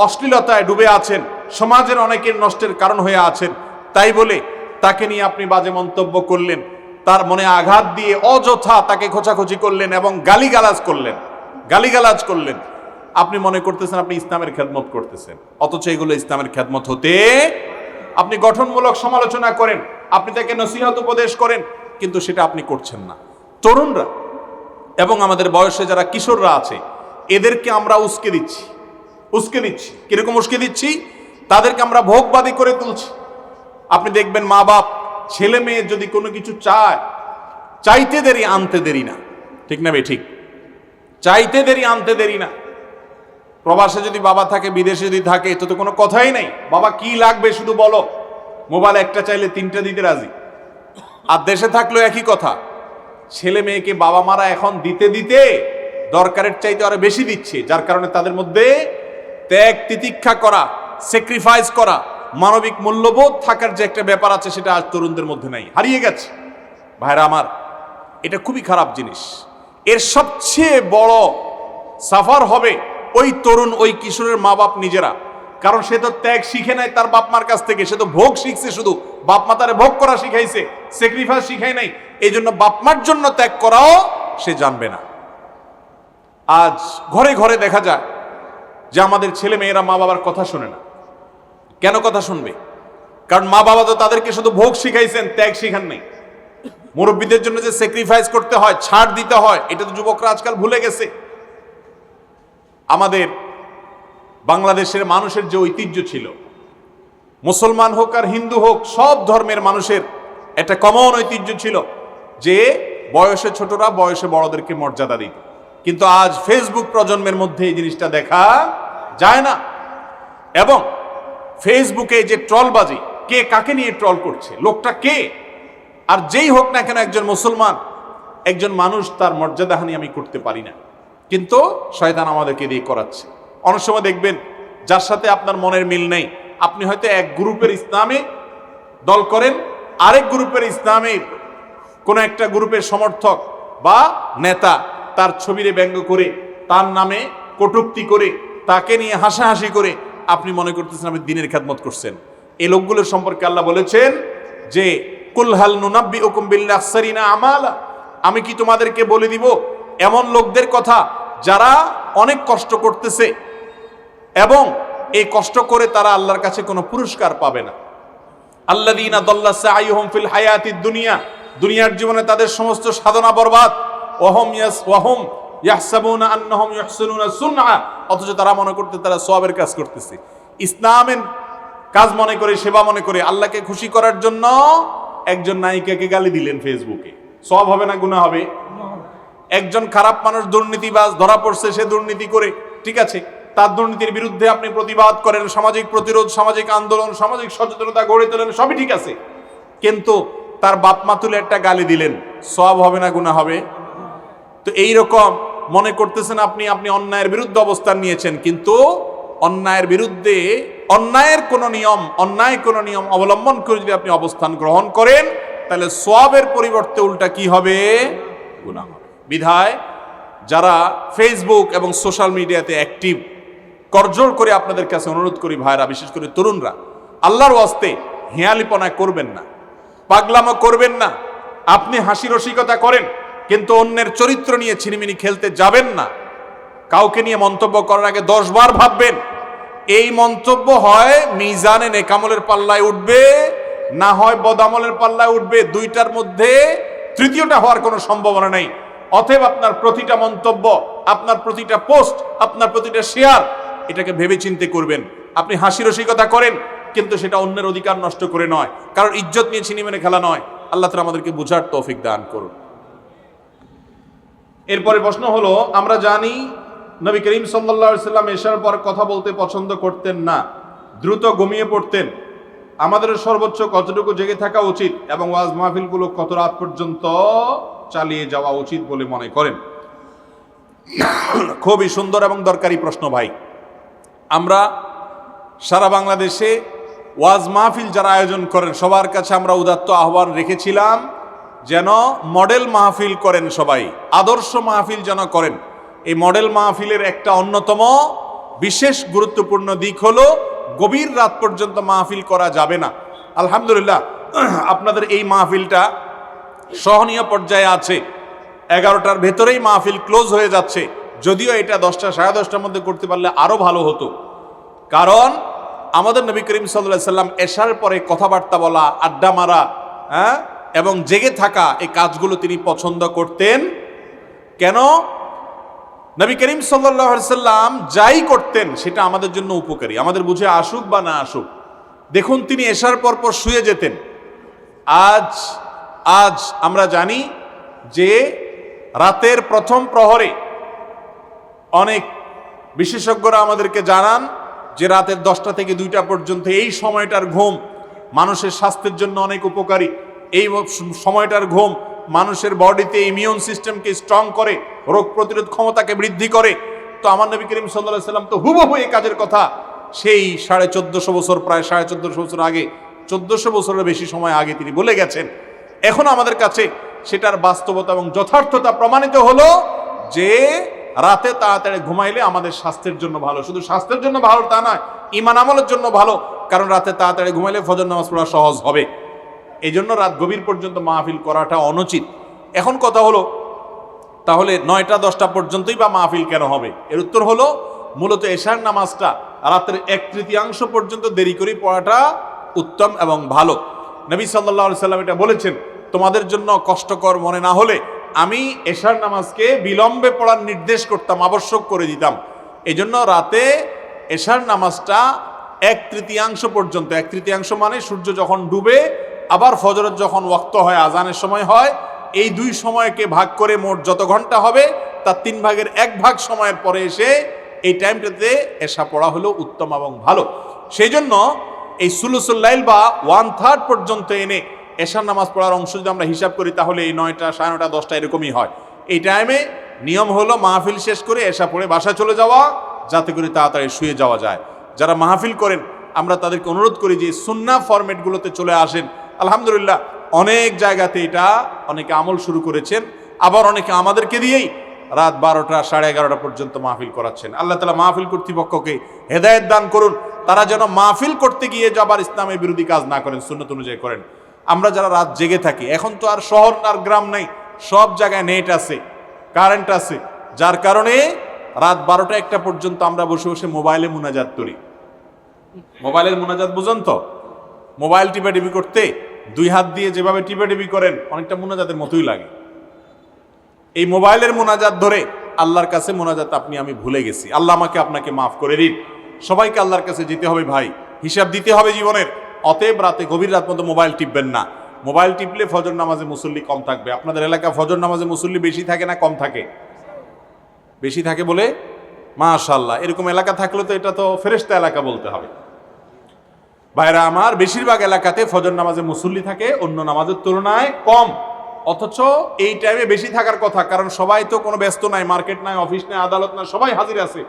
অশ্লীলতায় ডুবে আছেন, সমাজের অনেকের নষ্টের কারণ হয়ে আছেন, তাই বলে তাকে নিয়ে আপনি বাজে মন্তব্য করলেন, তার মনে আঘাত দিয়ে অযথা তাকে খোঁচাখুচি করলেন এবং গালিগালাজ করলেন। আপনি মনে করতেছেন আপনি ইসলামের খেদমত করতেছেন, অথচ এগুলো ইসলামের খেদমত হতে, আপনি গঠনমূলক সমালোচনা করেন, আপনি তাকে নসিহত উপদেশ করেন, কিন্তু সেটা আপনি করছেন না। তরুণরা এবং আমাদের বয়সে যারা কিশোররা আছে, এদেরকে আমরা উস্কে দিচ্ছি। কিরকম উস্কে দিচ্ছি? তাদেরকে আমরা ভোগবাদী করে তুলছি। আপনি দেখবেন মা বাপ ছেলে মেয়ে যদি কোনো কিছু চায়, চাইতে দেরি আনতে দেরি না, ঠিক না ঠিক? চাইতে দেরি আনতে দেরি না। প্রবাসে যদি বাবা থাকে, বিদেশে যদি থাকে, তো কোনো কথাই নাই, বাবা কি লাগবে শুধু বলো, মোবাইল একটা চাইলে 3টা দিতে রাজি। আর দেশে থাকলেও একই কথা। ছেলে মেয়েকে বাবা মারা এখন দিতে দিতে দরকারের চাইতে আরো বেশি দিচ্ছে, যার কারণে তাদের মধ্যে ত্যাগ তিতিক্ষা করা, স্যাক্রিফাইস করা, মানবিক মূল্যবোধ থাকার যে একটা ব্যাপার আছে, সেটা আজ তরুণদের মধ্যে নাই, হারিয়ে গেছে। ভাইরা আমার, এটা খুবই খারাপ জিনিস। এর সবচেয়ে বড় সাফার হবে ওই তরুণ, ওই কিশোরের মা বাপ নিজেরা। কারণ সে তো ত্যাগ শিখে নাই তার বাপ মার কাছ থেকে, সে তো ভোগ শিখছে, শুধু বাপ মা তারে ভোগ করা শিখাইছে, স্যাক্রিফাইস শিখাই নাই। এই জন্য বাপ মার জন্য ত্যাগ করাও সে জানবে না। আজ ঘরে ঘরে দেখা যায় যে আমাদের ছেলে মেয়েরা মা বাবার কথা শোনে না। কেন কথা শুনবে? কারণ মা বাবা তো তাদেরকে শুধু ভোগ শিখাইছেন, ত্যাগ শিখান নাই। মুরব্বীদের জন্য যে স্যাক্রিফাইস করতে হয়, ছাড় দিতে হয়, এটা তো যুবকরা আজকাল ভুলে গেছে। আমাদের বাংলাদেশের মানুষের যে ঐতিহ্য ছিল, মুসলমান হোক আর হিন্দু হোক, সব ধর্মের মানুষের একটা কমন ঐতিহ্য ছিল যে বয়সে ছোটরা বয়সে বড়দেরকে মর্যাদা দিত। কিন্তু আজ ফেসবুক প্রজন্মের মধ্যে এই জিনিসটা দেখা যায় না। এবং ফেসবুকে যে ট্রলবাজি, কে কাকে নিয়ে ট্রল করছে, লোকটা কে, আর যেই হোক না কেন একজন মুসলমান, একজন মানুষ, তার মর্যাদাহানি আমি করতে পারি না, কিন্তু শয়তান আমাদেরকে দিয়ে করাচ্ছে। অনেক সময় দেখবেন যার সাথে আপনার মনের মিল নেই, আপনি হয়তো এক গ্রুপের ইসলামে দল করেন, আরেক গ্রুপের ইসলামের কোন একটা গ্রুপের সমর্থক বা নেতা তার ছবিরে ব্যঙ্গ করে, তার নামে কটূক্তি করে, তাকে নিয়ে হাসাহাসি করে আপনি মনে করতেছেন আপনি দ্বীনের খেদমত করছেন। এই লোকগুলোর সম্পর্কে আল্লাহ বলেছেন যে কুল হাল নুনাব্বিউকুম বিল আখসারিনা আমালা, আমি কি তোমাদেরকে বলে দিব এমন লোকদের কথা যারা অনেক কষ্ট করতেছে এবং এই কষ্ট করে তারা আল্লাহর কাছে কোনো পুরস্কার পাবে না। আল্লাযীনা দাল্লা সাইয়ুহুম ফিল হায়াতিদ দুনিয়া, দুনিয়ার জীবনে তাদের সমস্ত সাধনা বরবাদ। ওয়াহুম ইয়াহসাবুনা আন্নাহুম ইহসিনুনা সুনআ, অথচ তারা মনে করতে তারা সওয়াবের কাজ করতেছে, ইসলামের কাজ মনে করে, সেবা মনে করে। আল্লাহকে খুশি করার জন্য একজন নায়িকাকে গালি দিলেন ফেসবুকে, সওয়াব হবে না গুনাহ হবে? একজন খারাপ মানুষ দুর্নীতিবাজ ধরা পড়ছে, সে দুর্নীতি করে, ঠিক আছে, তার দুর্নীতির বিরুদ্ধে আপনি প্রতিবাদ করেন, সামাজিক প্রতিরোধ, সামাজিক আন্দোলন, সামাজিক সচেতনতা গড়ে তোলেন, সবই ঠিক আছে, কিন্তু তার বাপ মা তুলে একটা গালি দিলেন, সওয়াব হবে না গুনাহ হবে? তো এইরকম মনে করতেছেন আপনি অন্যায়ের বিরুদ্ধে অবস্থান নিয়েছেন, কিন্তু অন্যায়ের বিরুদ্ধে অন্যায় কোনো নিয়ম অবলম্বন করে যদি আপনি অবস্থান গ্রহণ করেন, তাহলে সওয়াবের পরিবর্তে উল্টা কি হবে? গুনাহ হবে। বিধায় যারা ফেসবুক এবং সোশ্যাল মিডিয়াতে অ্যাক্টিভ, করজোড় করে আপনাদের কাছে অনুরোধ করি ভাইরা, বিশেষ করে তরুণরা, আল্লাহর ওয়াস্তে হেয়ালিপনা করবেন না, পাগলামো করবেন না। আপনি হাসি রসিকতা করেন, কিন্তু অন্যের চরিত্র নিয়ে ছিনিমিনি খেলতে যাবেন না। কাউকে নিয়ে মন্তব্য করার আগে 10 বার ভাববেন। এই মন্তব্য হয় মিজানে নেকামলের পাল্লায় উঠবে, না হয় বদামলের পাল্লায় উঠবে। দুইটার মধ্যে তৃতীয়টা হওয়ার কোনো সম্ভাবনা নেই। অতএব আপনার প্রতিটা মন্তব্য, আপনার প্রতিটা পোস্ট, আপনার প্রতিটা শেয়ার, এটাকে ভেবে চিন্তে করবেন। আপনি হাসি রসিকতা করেন, কিন্তু সেটা অন্যের অধিকার নষ্ট করে নয়, কারণ ইজ্জত নিয়ে ছিনিমিনি খেলা নয়। আল্লাহ তাআলা আমাদেরকে বুঝার তৌফিক দান করুন। এরপরে প্রশ্ন হলো, আমরা জানি নবী করিম সাল্লাল্লাহু আলাইহি ওয়াসাল্লাম এশার পর কথা বলতে পছন্দ করতেন না, দ্রুত ঘুমিয়ে পড়তেন। আমাদের সর্বোচ্চ কতটুকু জেগে থাকা উচিত এবং ওয়াজ মাহফিলগুলো কত রাত পর্যন্ত চালিয়ে যাওয়া উচিত বলে মনে করেন? খুবই সুন্দর এবং দরকারি প্রশ্ন ভাই। আমরা সারা বাংলাদেশে ওয়াজ মাহফিল যারা আয়োজন করেন, সবার কাছে আমরা উদাত্ত আহ্বান রেখেছিলাম যেন মডেল মাহফিল করেন, সবাই আদর্শ মাহফিল যেন করেন। এই মডেল মাহফিলের একটা অন্যতম বিশেষ গুরুত্বপূর্ণ দিক হলো গভীর রাত পর্যন্ত মাহফিল করা যাবে না। আলহামদুলিল্লাহ, আপনাদের এই মাহফিলটা সহনীয় পর্যায়ে আছে। 11টার ভেতরেই মাহফিল ক্লোজ হয়ে যাচ্ছে। যদিও এটা 10টা সাড়ে 10টার মধ্যে করতে পারলে আরো ভালো হতো, কারণ আমাদের নবী করিম সাল্লাল্লাহু আলাইহি সাল্লাম এশার পরে কথাবার্তা বলা, আড্ডা মারা, এবং জেগে থাকা, এই কাজগুলো তিনি পছন্দ করতেন। কেন? নবী করিম সাল্লাল্লাহু আলাইহি সাল্লাম যাই করতেন সেটা আমাদের জন্য উপকারী, আমাদের বুঝে আসুক বা না আসুক। দেখুন, তিনি এশার পর শুয়ে যেতেন। আজ আমরা জানি যে রাতের প্রথম প্রহরে অনেক বিশেষজ্ঞরা আমাদেরকে জানান যে রাতের 10টা থেকে 2টা পর্যন্ত এই সময়টার ঘুম মানুষের স্বাস্থ্যের জন্য অনেক উপকারী। এই সময়টার ঘুম মানুষের বডিতে ইমিউন সিস্টেমকে স্ট্রং করে, রোগ প্রতিরোধ ক্ষমতাকে বৃদ্ধি করে। তো আমার নবী করিম সাল্লাল্লাহু আলাইহি সাল্লাম তো হুবহু এই কাজের কথা সেই 1450 বছর, প্রায় 1450 বছর আগে, 1400 বছরের বেশি সময় আগে তিনি বলে গেছেন। এখন আমাদের কাছে সেটার বাস্তবতা এবং যথার্থতা প্রমাণিত হলো যে রাতে তাড়াতাড়ি ঘুমাইলে আমাদের স্বাস্থ্যের জন্য ভালো। শুধু স্বাস্থ্যের জন্য ভালো তা নয়, ঈমান আমলের জন্য ভালো, কারণ রাতে তাড়াতাড়ি ঘুমাইলে ফজর নামাজ পড়া সহজ হবে। এই জন্য রাত গভীর পর্যন্ত মাহফিল করাটা অনুচিত। এখন কথা হলো, তাহলে 9টা 10টা পর্যন্তই বা মাহফিল কেন হবে? এর উত্তর হলো, মূলত এশার নামাজটা রাতের 1/3 পর্যন্ত দেরি করে পড়াটা উত্তম এবং ভালো। নবী সাল্লাল্লাহু আলাইহি সাল্লাম এটা বলেছেন, তোমাদের জন্য কষ্টকর মনে না হলে আমি এশার নামাজকে বিলম্বে পড়ার নির্দেশ করতাম, আবশ্যক করে দিতাম। এই জন্য রাতে এশার নামাজটা 1/3 পর্যন্ত, 1/3 মানে সূর্য যখন ডুবে আবার ফজরের যখন ওয়াক্ত হয়, আজানের সময় হয়, এই 2 সময়কে ভাগ করে মোট যত ঘন্টা হবে তার 3 ভাগের 1 ভাগ সময়ের পরে এসে এই টাইমটাতে এশা পড়া হলো উত্তম এবং ভালো। সেই জন্য এই সুলুসুল লাইল বা 1/3 পর্যন্ত এনে এশার নামাজ পড়ার অংশ যদি আমরা হিসাব করি, তাহলে এই 9টা, 9:30, 10টা এরকমই হয়। এই টাইমে নিয়ম হলো মাহফিল শেষ করে এশা পড়ে বাসায় চলে যাওয়া, যাতে করে তাড়াতাড়ি শুয়ে যাওয়া যায়। যারা মাহফিল করেন আমরা তাদেরকে অনুরোধ করি যে সুন্নাহ ফরম্যাটগুলোতে চলে আসেন। আলহামদুলিল্লাহ, অনেক জায়গাতে এটা অনেকে আমল শুরু করেছেন, আবার অনেকে আমাদেরকে দিয়েই রাত 12টা 11:30 পর্যন্ত মাহফিল করাচ্ছেন। আল্লাহ তাআলা মাহফিল কর্তৃপক্ষকে হেদায়েত দান করুন, তারা যেন মাহফিল করতে গিয়ে আবার ইসলামের বিরোধী কাজ না করেন, সুন্নাত অনুযায়ী করেন। আমরা যারা রাত জেগে থাকি, এখন তো আর শহর আর গ্রাম নাই, সব জায়গায় নেট আছে, কারেন্ট আছে, যার কারণে রাত 12টা 1টা পর্যন্ত আমরা বসে বসে মোবাইলে মুনাজাত করি। মোবাইলের মুনাজাত বুঝেন তো? মোবাইল টিপাটিপি করতে 2 হাত দিয়ে যেভাবে টিপাটিপি করেন, অনেকটা মুনাজাতের মতোই লাগে। এই মোবাইলের মুনাজাত ধরে আল্লাহর কাছে মুনাজাত আপনি আমি ভুলে গেছি। আল্লাহ আমাকে আপনাকে মাফ করে দিন। সবাইকে আল্লাহর কাছে যেতে হবে ভাই, হিসাব দিতে হবে জীবনের। অতএব রাতে গভীর রাত পর্যন্ত মোবাইল টিপবেন না। মোবাইল টিপলে ফজর নামাজে মুসল্লি কম থাকবে। আপনাদের এলাকা ফজর নামাজে মুসল্লি বেশি থাকে না কম থাকে? বেশি থাকে বলে মাশাআল্লাহ। এরকম এলাকা থাকলে তো এটা তো ফেরেশতা এলাকা বলতে হবে। ভাইরা আমার, বেশিরভাগ এলাকাতে ফজর নামাজে মুসল্লি থাকে অন্য নামাজের তুলনায় কম, অথচ এই টাইমে বেশি থাকার কথা, কারণ সবাই তো কোনো ব্যস্ত নাই, মার্কেট নাই, অফিস নাই, আদালত নাই, সবাই হাজির আছে।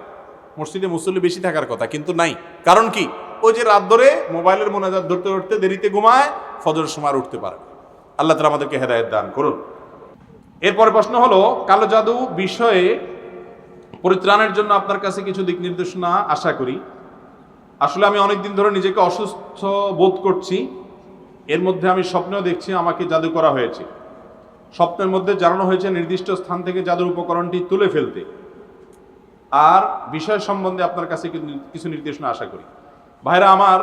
মসজিদে মুসল্লি বেশি থাকার কথা, কিন্তু নাই। কারণ কি? ওই যে রাত ধরে মোবাইলের মোনাজাত ধরতে ধরতে দেরিতে ঘুমায়, ফজরের সময় আর উঠতে পারে। আল্লাহ তাআলা আমাদেরকে হেদায়েত দান করুন। এরপরে প্রশ্ন হলো, কালো জাদু বিষয়ে পরিত্রাণের জন্য আপনার কাছে কিছু দিক নির্দেশনা আশা করি। আসলে আমি অনেকদিন ধরে নিজেকে অসুস্থ বোধ করছি। এর মধ্যে আমি স্বপ্নেও দেখছি আমাকে জাদু করা হয়েছে। স্বপ্নের মধ্যে জানানো হয়েছে নির্দিষ্ট স্থান থেকে জাদুর উপকরণটি তুলে ফেলতে। আর বিষয় সম্বন্ধে আপনার কাছে কিছু নির্দেশনা আশা করি। ভাইরা আমার,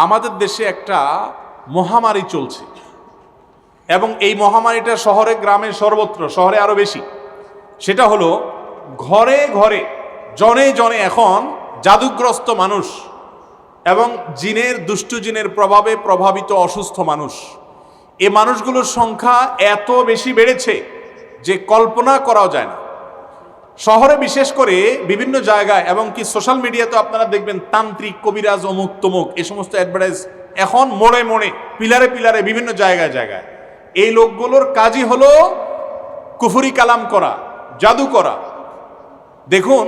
আমাদের দেশে একটা মহামারী চলছে এবং এই মহামারীটা শহরে গ্রামে সর্বত্র, শহরে আরো বেশি। সেটা হলো ঘরে ঘরে জনে জনে এখন জাদুগ্রস্ত মানুষ এবং জিনের, দুষ্ট জিনের প্রভাবে প্রভাবিত অসুস্থ মানুষ। এই মানুষগুলোর সংখ্যা এত বেশি বেড়েছে যে কল্পনা করাও যায় না। শহরে বিশেষ করে বিভিন্ন জায়গায় এবং কি সোশ্যাল মিডিয়াতে আপনারা দেখবেন তান্ত্রিক, কবিরাজ, অমুক তমুক এই সমস্ত অ্যাডভার্টাইজ এখন মোড়ে মোড়ে, পিলারে পিলারে, বিভিন্ন জায়গায় জায়গায়। এই লোকগুলোর কাজই হলো কুফরি কালাম করা, জাদু করা। দেখুন,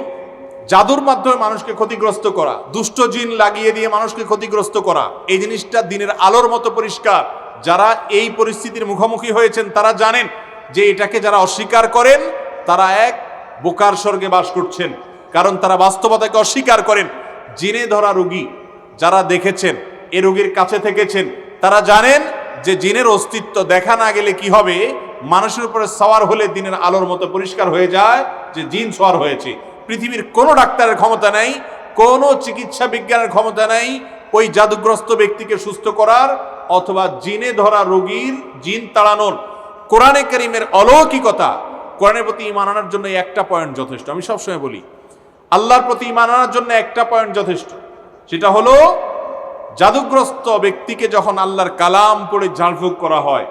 জাদুর মাধ্যমে মানুষকে ক্ষতিগ্রস্ত করা, দুষ্ট জিন লাগিয়ে দিয়ে মানুষকে ক্ষতিগ্রস্ত করা, এই জিনিসটা দিনের আলোর মতো পরিষ্কার। যারা এই পরিস্থিতির মুখোমুখি হয়েছেন তারা জানেন যে এটাকে যারা অস্বীকার করেন তারা এক বোকার স্বর্গে বাস করছেন, কারণ তারা বাস্তবতাকে অস্বীকার করেন। জিনে ধরা রোগী যারা দেখেছেন, এ রোগীর কাছে থেকেছেন, তারা জানেন যে জিনের অস্তিত্ব দেখা না গেলে কি হবে, মানুষের উপরে সওয়ার হলে দিনের আলোর মতো পরিষ্কার হয়ে যায় যে জিন সওয়ার হয়েছে। পৃথিবীর কোনো ডাক্তারের ক্ষমতা নাই, কোনো চিকিৎসা বিজ্ঞানের ক্ষমতা নাই ওই জাদুগ্রস্ত ব্যক্তিকে সুস্থ করার অথবা জিনে ধরা রোগীর জিন তাড়ানোর। কোরআনে কারীমের অলৌকিকতা, কোরআনের প্রতি ঈমান আনার জন্য একটা পয়েন্ট যথেষ্ট। আমি সবসময় বলি, আল্লাহর প্রতি ঈমান আনার জন্য একটা পয়েন্ট যথেষ্ট। সেটা হলো জাদুগ্রস্ত ব্যক্তিকে যখন আল্লাহর কালাম পড়ে ঝাড়ফুঁক করা হয়,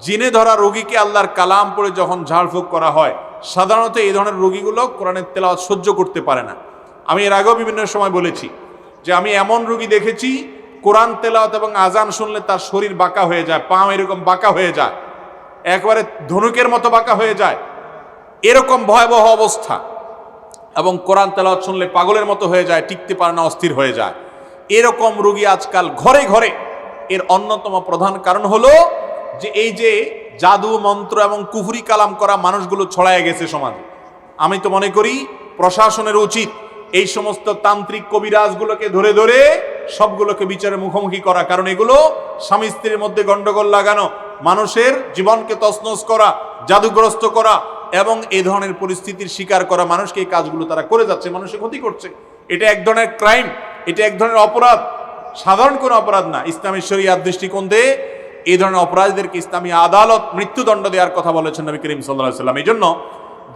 জিনে ধরা রোগীকে আল্লাহর কালাম পড়ে যখন ঝাড়ফুঁক করা হয়, সাধারণত এই ধরনের রোগীগুলো কোরআনের তেলাওয়াত সহ্য করতে পারে না। আমি এর আগেও বিভিন্ন সময় বলেছি যে আমি এমন রোগী দেখেছি কোরআন তেলাওয়াত এবং আজান শুনলে তার শরীর বাঁকা হয়ে যায়, পা এরকম বাঁকা হয়ে যায়, একবারে ধনুকের মতো বাঁকা হয়ে যায়, এরকম ভয়াবহ অবস্থা। এবং কোরআন তেলাওয়াত শুনলে পাগলের মতো হয়ে যায়, টিকতে পারে না, অস্থির হয়ে যায়। এরকম রোগী আজকাল ঘরে ঘরে। এর অন্যতম প্রধান কারণ হলো যে এই যে জাদু মন্ত্র এবং কুফরি কালাম করা মানুষগুলো ছড়ায় গেছে সমাজে। আমি তো মনে করি প্রশাসনের উচিত এই সমস্ত তান্ত্রিক কবিরাজগুলোকে ধরে ধরে সবগুলোকে বিচারের মুখোমুখি করা, কারণ এগুলো স্বামী স্ত্রীর মধ্যে গন্ডগোল লাগানো, মানুষের জীবনকে তছনছ করা, জাদুগ্রস্ত করা এবং এই ধরনের পরিস্থিতির শিকার করা মানুষকে এই কাজগুলো তারা করে যাচ্ছে, মানুষের ক্ষতি করছে। এটা এক ধরনের ক্রাইম, এটা এক ধরনের অপরাধ, সাধারণ কোনো অপরাধ না। ইসলামী শরিয়াত দৃষ্টিকোণ দিয়ে এই ধরনের অপরাধীদেরকে ইসলামী আদালত মৃত্যুদণ্ড দেওয়ার কথা বলেছেন নবী করিম সাল্লাল্লাহু আলাইহি ওয়াসাল্লাম। এই জন্য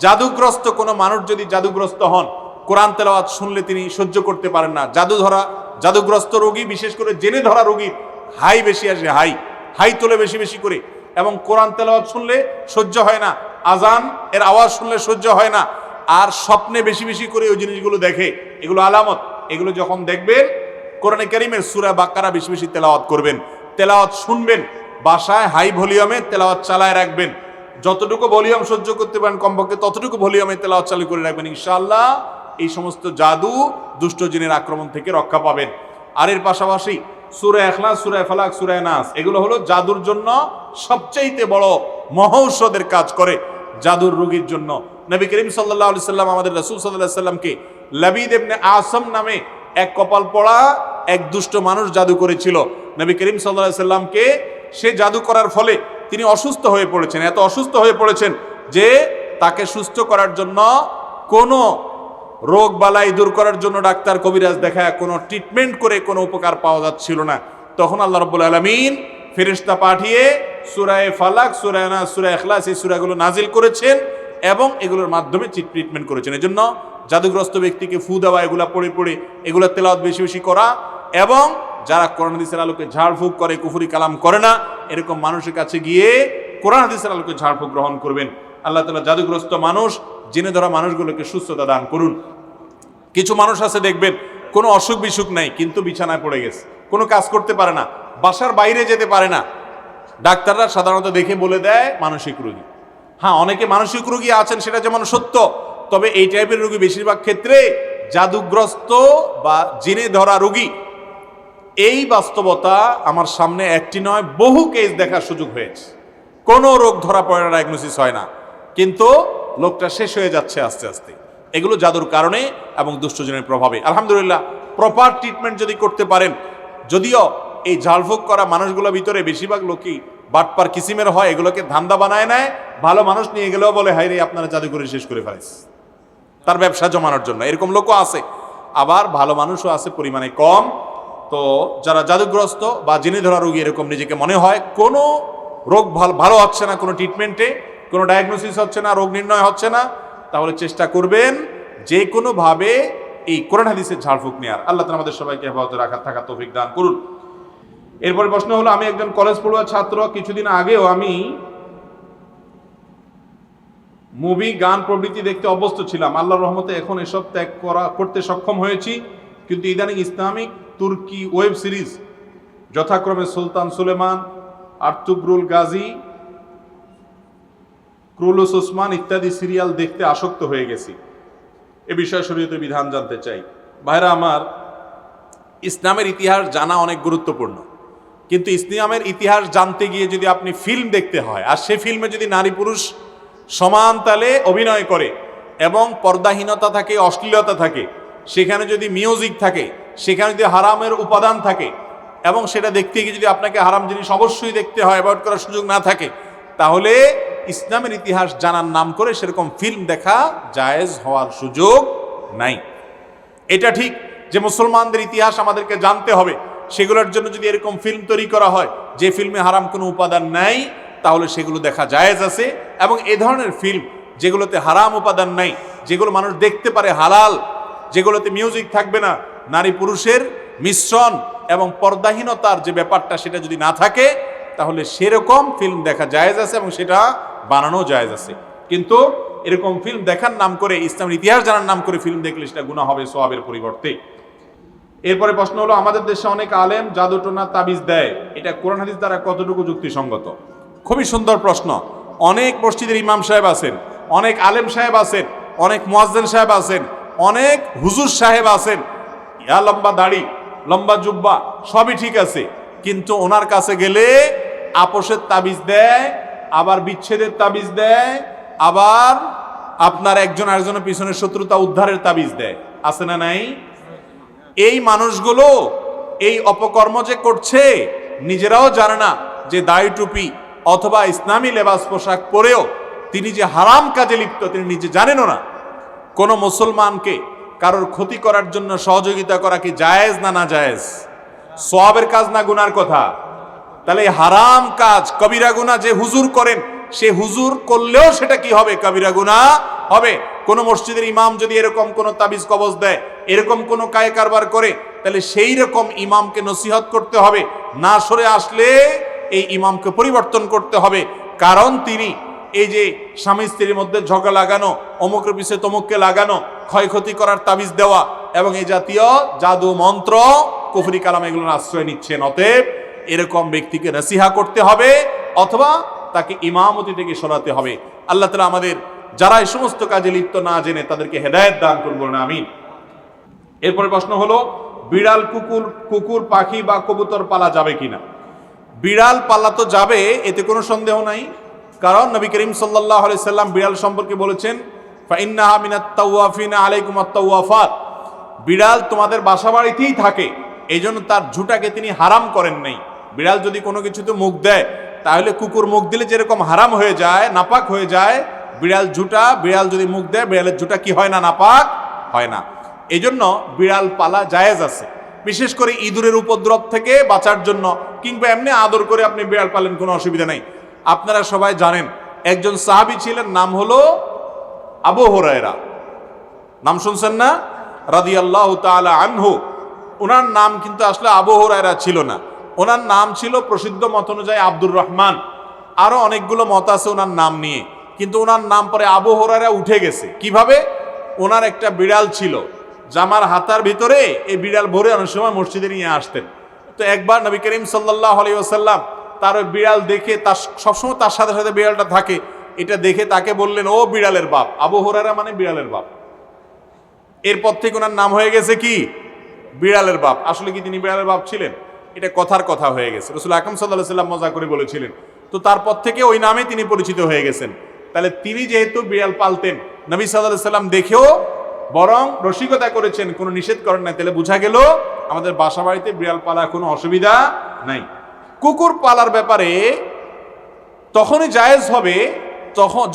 জাদুগ্রস্ত কোনো মানুষ যদি জাদুগ্রস্ত হন, কোরআন তেলাওয়াত শুনলে তিনি সহ্য করতে পারেন না। জাদুগ্রস্ত রোগী, বিশেষ করে জেনে ধরা রোগীর হাই বেশি আসে, হাই তোলে বেশি বেশি করে, এবং কোরআন তেলাওয়াত শুনলে সহ্য হয় না, আজান এর আওয়াজ শুনলে সহ্য হয় না, আর স্বপ্নে বেশি বেশি করে ওই জিনিসগুলো দেখে। এগুলো আলামত। এগুলো যখন দেখবেন, কোরআনে কারীমের সূরা বাকারা বেশি বেশি তেলাওয়াত করবেন, তেলাওয়াত শুনবেন, বাসায় হাই ভলিউমে তেলাওয়াত চালায় রাখবেন। যতটুকু ভলিউম সহ্য করতে পারেন কমপক্ষে ততটুকু ভলিউমে তেলাওয়াত চালু করে রাখবেন। ইনশাআল্লাহ এই সমস্ত জাদু, দুষ্ট জিনের আক্রমণ থেকে রক্ষা পাবেন। আর এর পাশাপাশি সূরা ইখলাস, সূরা ফালাক, সূরা নাস, এগুলো হলো জাদুর জন্য সবচেয়ে বড় মহৌষধের কাজ করে। জাদুর রোগীর জন্য নবী করিম সাল্লাল্লাহু আলাইহি সাল্লাম আমাদের রাসূল সাল্লাল্লাহু আলাইহি সাল্লামকে লাবিদ ইবনে আসম নামে এক কপাল পড়া এক দুষ্ট মানুষ জাদু করেছিল। নবী করিম সাল্লাল্লাহু আলাইহি সাল্লামকে সে জাদু করার ফলে তিনি অসুস্থ হয়ে পড়েছেন, এত অসুস্থ হয়ে পড়েছেন যে তাকে সুস্থ করার জন্য কোনো রোগ বালাই দূর করার জন্য ডাক্তার কবিরাজ দেখায় কোনো ট্রিটমেন্ট করে কোনো উপকার পাওয়া যাচ্ছিল না। তখন আল্লাহ রাব্বুল আলামিন ফেরেশতা পাঠিয়ে সূরা ফালাক, সূরা নাস, সূরা ইখলাস এই সূরাগুলো নাজিল করেছেন এবং এগুলোর মাধ্যমে ট্রিটমেন্ট করেছেন। এজন্য জাদুগ্রস্ত ব্যক্তিকে ফু দেওয়া, এগুলা পড়ে পড়ে এগুলো তেলাওয়াত বেশি বেশি করা এবং যারা কোরআন হাদিসের আলোকে ঝাড়ফুঁক করে, কুফরি কালাম করে না, এরকম মানুষের কাছে গিয়ে কোরআন হাদিসের আলোকে ঝাড়ফুঁক গ্রহণ করবেন। আল্লাহ তাআলা জাদুগ্রস্ত মানুষ, জিনে ধরা মানুষগুলোকে সুস্থতা দান করুন। কিছু মানুষ আছে দেখবেন কোনো অসুখ বিসুখ নাই কিন্তু বিছানায় পড়ে গেছে, কোনো কাজ করতে পারে না, বাসার বাইরে যেতে পারে না। ডাক্তাররা সাধারণত দেখে বলে দেয় মানসিক রোগী। হ্যাঁ, অনেকে মানসিক রোগী আছেন, সেটা যেমন সত্য, তবে এই টাইপের রোগী বেশিরভাগ ক্ষেত্রে জাদুগ্রস্ত বা জিনে ধরা রোগী। এই বাস্তবতা আমার সামনে একটি নয়, বহু কেস দেখার সুযোগ হয়েছে। কোনো রোগ ধরা পড়ে না, ডায়াগনোসিস হয় না, কিন্তু লোকটা শেষ হয়ে যাচ্ছে আস্তে আস্তে। এগুলো জাদুর কারণে এবং দুষ্টজনের প্রভাবে। আলহামদুলিল্লাহ, প্রপার ট্রিটমেন্ট যদি করতে পারেন, যদিও এই ঝাড়ফুঁক করা মানুষগুলোর ভিতরে বেশিরভাগ লোকই বাটপার কিসিমের হয়, এগুলোকে ধান্দা বানায় নেয়। ভালো মানুষ নিয়ে গেলেও বলে হাই রে আপনারা জাদু করে শেষ করে ফেলেছে, তার ব্যবসা জমানোর জন্য। এরকম লোকও আছে, আবার ভালো মানুষও আছে পরিমাণে কম। তো যারা জাদুগ্রস্ত বা জিনে ধরা রোগী এরকম নিজেকে মনে হয়, কোনো রোগ ভালো হচ্ছে না, কোনো ট্রিটমেন্টে কোনো ডায়াগনোসিস হচ্ছে না, রোগ নির্ণয় হচ্ছে না, তাহলে চেষ্টা করবেন যে কোনোভাবে এই কোরআন হাদিসের ঝাড়ফুঁক নেওয়ার। আল্লাহ তাআলা আমাদের সবাইকে হেফাজতে থাকার তৌফিক দান করুন। এরপরে প্রশ্ন হলো, আমি একজন কলেজ পড়ুয়া ছাত্র। কিছুদিন আগেও আমি মুভি, গান প্রভৃতি দেখতে অভ্যস্ত ছিলাম। আল্লাহর রহমতে এখন এসব ত্যাগ করতে সক্ষম হয়েছি, কিন্তু ইদানিং ইসলামিক তুর্কি ওয়েব সিরিজ যথাক্রমে সুলতান সুলেমান, আর্তুগ্রুল গাজী, ক্রুলুস ওসমান ইত্যাদি সিরিয়াল দেখতে আসক্ত হয়ে গেছি। এ বিষয়ে শরীয়তের বিধান জানতে চাই। ভাইরা আমার, ইসলামের ইতিহাস জানা অনেক গুরুত্বপূর্ণ, কিন্তু ইসলামের ইতিহাস জানতে গিয়ে যদি আপনি ফিল্ম দেখতে হয়, আর সে ফিল্মে যদি নারী পুরুষ সমান তালে অভিনয় করে এবং পর্দাহীনতা থাকে, অশ্লীলতা থাকে, সেখানে যদি মিউজিক থাকে, সেখানে যদি হারামের উপাদান থাকে এবং সেটা দেখতে গিয়ে যদি আপনাকে হারাম জিনিস অবশ্যই দেখতে হয়, অ্যাভয়েড করার সুযোগ না থাকে, তাহলে ইসলামের ইতিহাস জানার নাম করে সেরকম ফিল্ম দেখা জায়েজ হওয়ার সুযোগ নাই। এটা ঠিক যে মুসলমানদের ইতিহাস আমাদেরকে জানতে হবে, সেগুলোর জন্য যদি এরকম ফিল্ম তৈরি করা হয় যে ফিল্মে হারাম কোনো উপাদান নাই, তাহলে সেগুলো দেখা জায়েজ আছে। এবং এ ধরনের ফিল্ম যেগুলোতে হারাম উপাদান নাই, যেগুলো মানুষ দেখতে পারে হালাল, যেগুলোতে মিউজিক থাকবে না, নারী পুরুষের মিশ্রণ এবং পর্দাহীনতার যে ব্যাপারটা সেটা যদি না থাকে, তাহলে সেরকম ফিল্ম দেখা জায়েজ আছে এবং সেটা বানানো জায়েজ আছে। কিন্তু এরকম ফিল্ম দেখার নাম করে, ইসলামের ইতিহাস জানার নাম করে ফিল্ম দেখলে সেটা গুনাহ হবে সওয়াবের পরিবর্তে। এরপরে প্রশ্ন হলো, আমাদের দেশে অনেক আলেম জাদুটোনা তাবিজ দেয়, এটা কোরআন হাদিস দ্বারা কতটুকু যুক্তিসঙ্গত? খুবই সুন্দর প্রশ্ন। অনেক মসজিদের ইমাম সাহেব আছেন, অনেক আলেম সাহেব আছেন, অনেক মুয়াজ্জিন সাহেব আছেন, অনেক হুজুর সাহেব আছেন, ইয়া লম্বা দাড়ি, লম্বা জুব্বা, সবই ঠিক আছে, কিন্তু ওনার কাছে গেলে আপোষের তাবিজ দেয়, আবার বিচ্ছেদের তাবিজ দেয়, আবার আপনার একজন আরেকজনের পিছনে শত্রুতা উদ্ধারের তাবিজ দেয়। আছে না নাই? এই মানুষগুলো এই অপকর্ম যে করছে নিজেরাও জানে না যে দাড়ি টুপি অথবা ইসলামী লেবাস পোশাক পরেও তিনি যে হারাম কাজে লিপ্ত তিনি নিজে জানেনও না। কোনো মুসলমানকে কারোর ক্ষতি করার জন্য সহযোগিতা করা কি জায়েজ না না জায়েজ? সওয়াবের কাজ না গুনার কথা? তাহলে হারাম কাজ কবিরা গুনাহ যে হুজুর করেন, সে হুজুর করলেও সেটা কি হবে? কবিরা গুনাহ হবে। কোন মসজিদের ইমাম যদি এরকম কোন তাবিজ কবজ দেয়, এরকম কোন কায়ে কারবার করে, তাহলে সেই রকম ইমামকে নসিহত করতে হবে। না সরে আসলে এই ইমামকে পরিবর্তন করতে হবে, কারণ তিনি এই যে স্বামী স্ত্রীর মধ্যে ঝগড়া লাগানো, অমুকের পিছিয়ে তমুককে লাগানো, ক্ষয়ক্ষতি করার তাবিজ দেওয়া এবং এই জাতীয় জাদু মন্ত্র কুফরি কালাম এগুলোর আশ্রয় নিচ্ছেন। অতএব এরকম ব্যক্তিকে নসিহা করতে হবে অথবা তাকে ইমামতি থেকে সরাতে হবে। আল্লাহ তাআলা আমাদের যারা এই সমস্ত কাজে লিপ্ত না জেনে তাদেরকে হেদায়েত দান করুন, আমিন। এরপরে প্রশ্ন হলো, বিড়াল, কুকুর, পাখি বা কবুতর পালা যাবে কিনা? বিড়াল পালা তো যাবে, এতে কোনো সন্দেহ নাই, কারণ নবী করিম সাল্লাল্লাহু আলাইহি সাল্লাম বিড়াল সম্পর্কে বলেছেন, ফাইন্নাহা মিনাত তাওয়াফিনা আলাইকুমাত তাওয়াফাত, বিড়াল তোমাদের বাসা বাড়িতেই থাকে, এই জন্য তার ঝুঁটাকে তিনি হারাম করেন নাই। বিড়াল যদি কোনো কিছুতে মুখ দেয় তাহলে কুকুর মুখ দিলে যেরকম হারাম হয়ে যায়, নাপাক হয়ে যায়, বিড়াল যদি মুখ দেয় বিড়ালের ঝুঁটা কি হয় না, নাপাক হয় না। এই জন্য বিড়াল পালা জায়েজ আছে, বিশেষ করে ইঁদুরের উপদ্রব থেকে বাঁচার জন্য, কিংবা এমনি আদর করে আপনি বিড়াল পালেন, কোনো অসুবিধা নেই। আপনারা সবাই জানেন একজন সাহাবী ছিলেন, নাম হলো আবু হুরায়রা, নাম শুনছেন না, রাদিয়াল্লাহু তাআলা আনহু। ওনার নাম কিন্তু আসলে আবু হুরায়রা ছিল না, ওনার নাম ছিল প্রসিদ্ধ মত অনুযায়ী আব্দুর রহমান। আরো অনেকগুলো মত আছে ওনার নাম নিয়ে, কিন্তু ওনার নাম পরে আবু হুরায়রা উঠে গেছে। কিভাবে? ওনার একটা বিড়াল ছিল, জামার হাতার ভিতরে এই বিড়াল ভরে অনেক সময় মসজিদে নিয়ে আসতেন। তো একবার নবী করিম সাল্লাল্লাহু আলাইহি ওয়াসাল্লাম তার ওই বিড়াল দেখে, তার সবসময় তার সাথে সাথে বিড়ালটা থাকে, এটা দেখে তাকে বললেন, ও বিড়ালের বাপ। আবু হুরায়রা মানে বিড়ালের বাপ। এরপর থেকে ওনার নাম হয়ে গেছে কি, বিড়ালের বাপ। আসলে কি তিনি বিড়ালের বাপ ছিলেন? এটা কথার কথা হয়ে গেছে, রাসূল আকরাম সাল্লাল্লাহু আলাইহি ওয়াসাল্লাম মজা করে বলেছিলেন। তো তারপর থেকে ওই নামে তিনি পরিচিত হয়ে গেছেন। তাহলে তিনি যেহেতু বিড়াল পালতেন, নবী সাল্লাল্লাহু আলাইহি ওয়াসাল্লাম দেখেও বরং রসিকতা করেছেন, কোনো নিষেধ করেন না। তাহলে বোঝা গেল আমাদের বাসা বাড়িতে বিড়াল পালা কোনো অসুবিধা নাই। কুকুর পালার ব্যাপারে তখনই জায়েজ হবে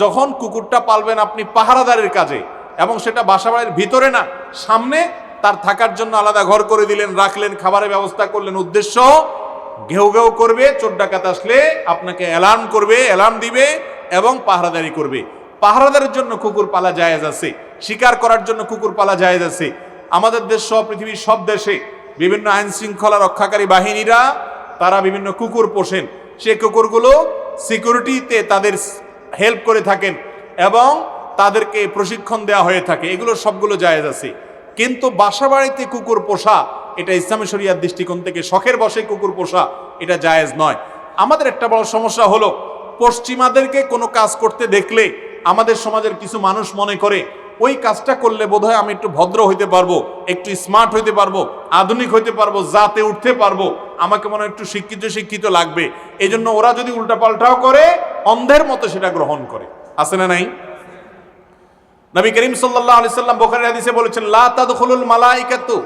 যখন কুকুরটা পালবেন আপনি পাহারাদারের কাজে, এবং সেটা বাসা বাড়ির ভিতরে না, সামনে তার থাকার জন্য আলাদা ঘর করে দিলেন, রাখলেন, খাবারের ব্যবস্থা করলেন। উদ্দেশ্য ঘেউ ঘেউ করবে, চোর ডাকাত আসলে আপনাকে অ্যালার্ম দিবে এবং পাহারাদারি করবে। পাহারাদারের জন্য কুকুর পালা জায়েজ আছে, শিকার করার জন্য কুকুর পালা জায়েজ আছে। আমাদের দেশ সহ পৃথিবীর সব দেশে বিভিন্ন আইন শৃঙ্খলা রক্ষাকারী বাহিনীরা তারা বিভিন্ন কুকুর পোষেন, সেই কুকুরগুলো সিকিউরিটিতে তাদের হেল্প করে থাকেন এবং তাদেরকে প্রশিক্ষণ দেওয়া হয়ে থাকে, এগুলো সবগুলো জায়েজ আছে। কিন্তু বাসা বাড়িতে কুকুর পোষা, এটা ইসলামী শরিয়ার দৃষ্টিকোণ থেকে শখের বশে কুকুর পোষা, এটা জায়েজ নয়। আমাদের একটা বড় সমস্যা হলো, পশ্চিমাদেরকে কোনো কাজ করতে দেখলে আমাদের সমাজের কিছু মানুষ মনে করে ওই কাজটা করলে বোধহয় আমি একটু ভদ্র হইতে পারবো, একটু স্মার্ট হইতে পারবো, আধুনিক হইতে পারবো, জাতে উঠতে পারবো, আমাকে মনে হয় একটু শিক্ষিত লাগবে। এই জন্য ওরা যদি উল্টাপাল্টাও করে অন্ধের মতো সেটা গ্রহণ করে। আছে না নাই? নবী করিম সাল্লাল্লাহু আলাইহি সাল্লাম বুখারীর হাদিসে বলেছেন, লা তাদখুলুল মালাইকাতু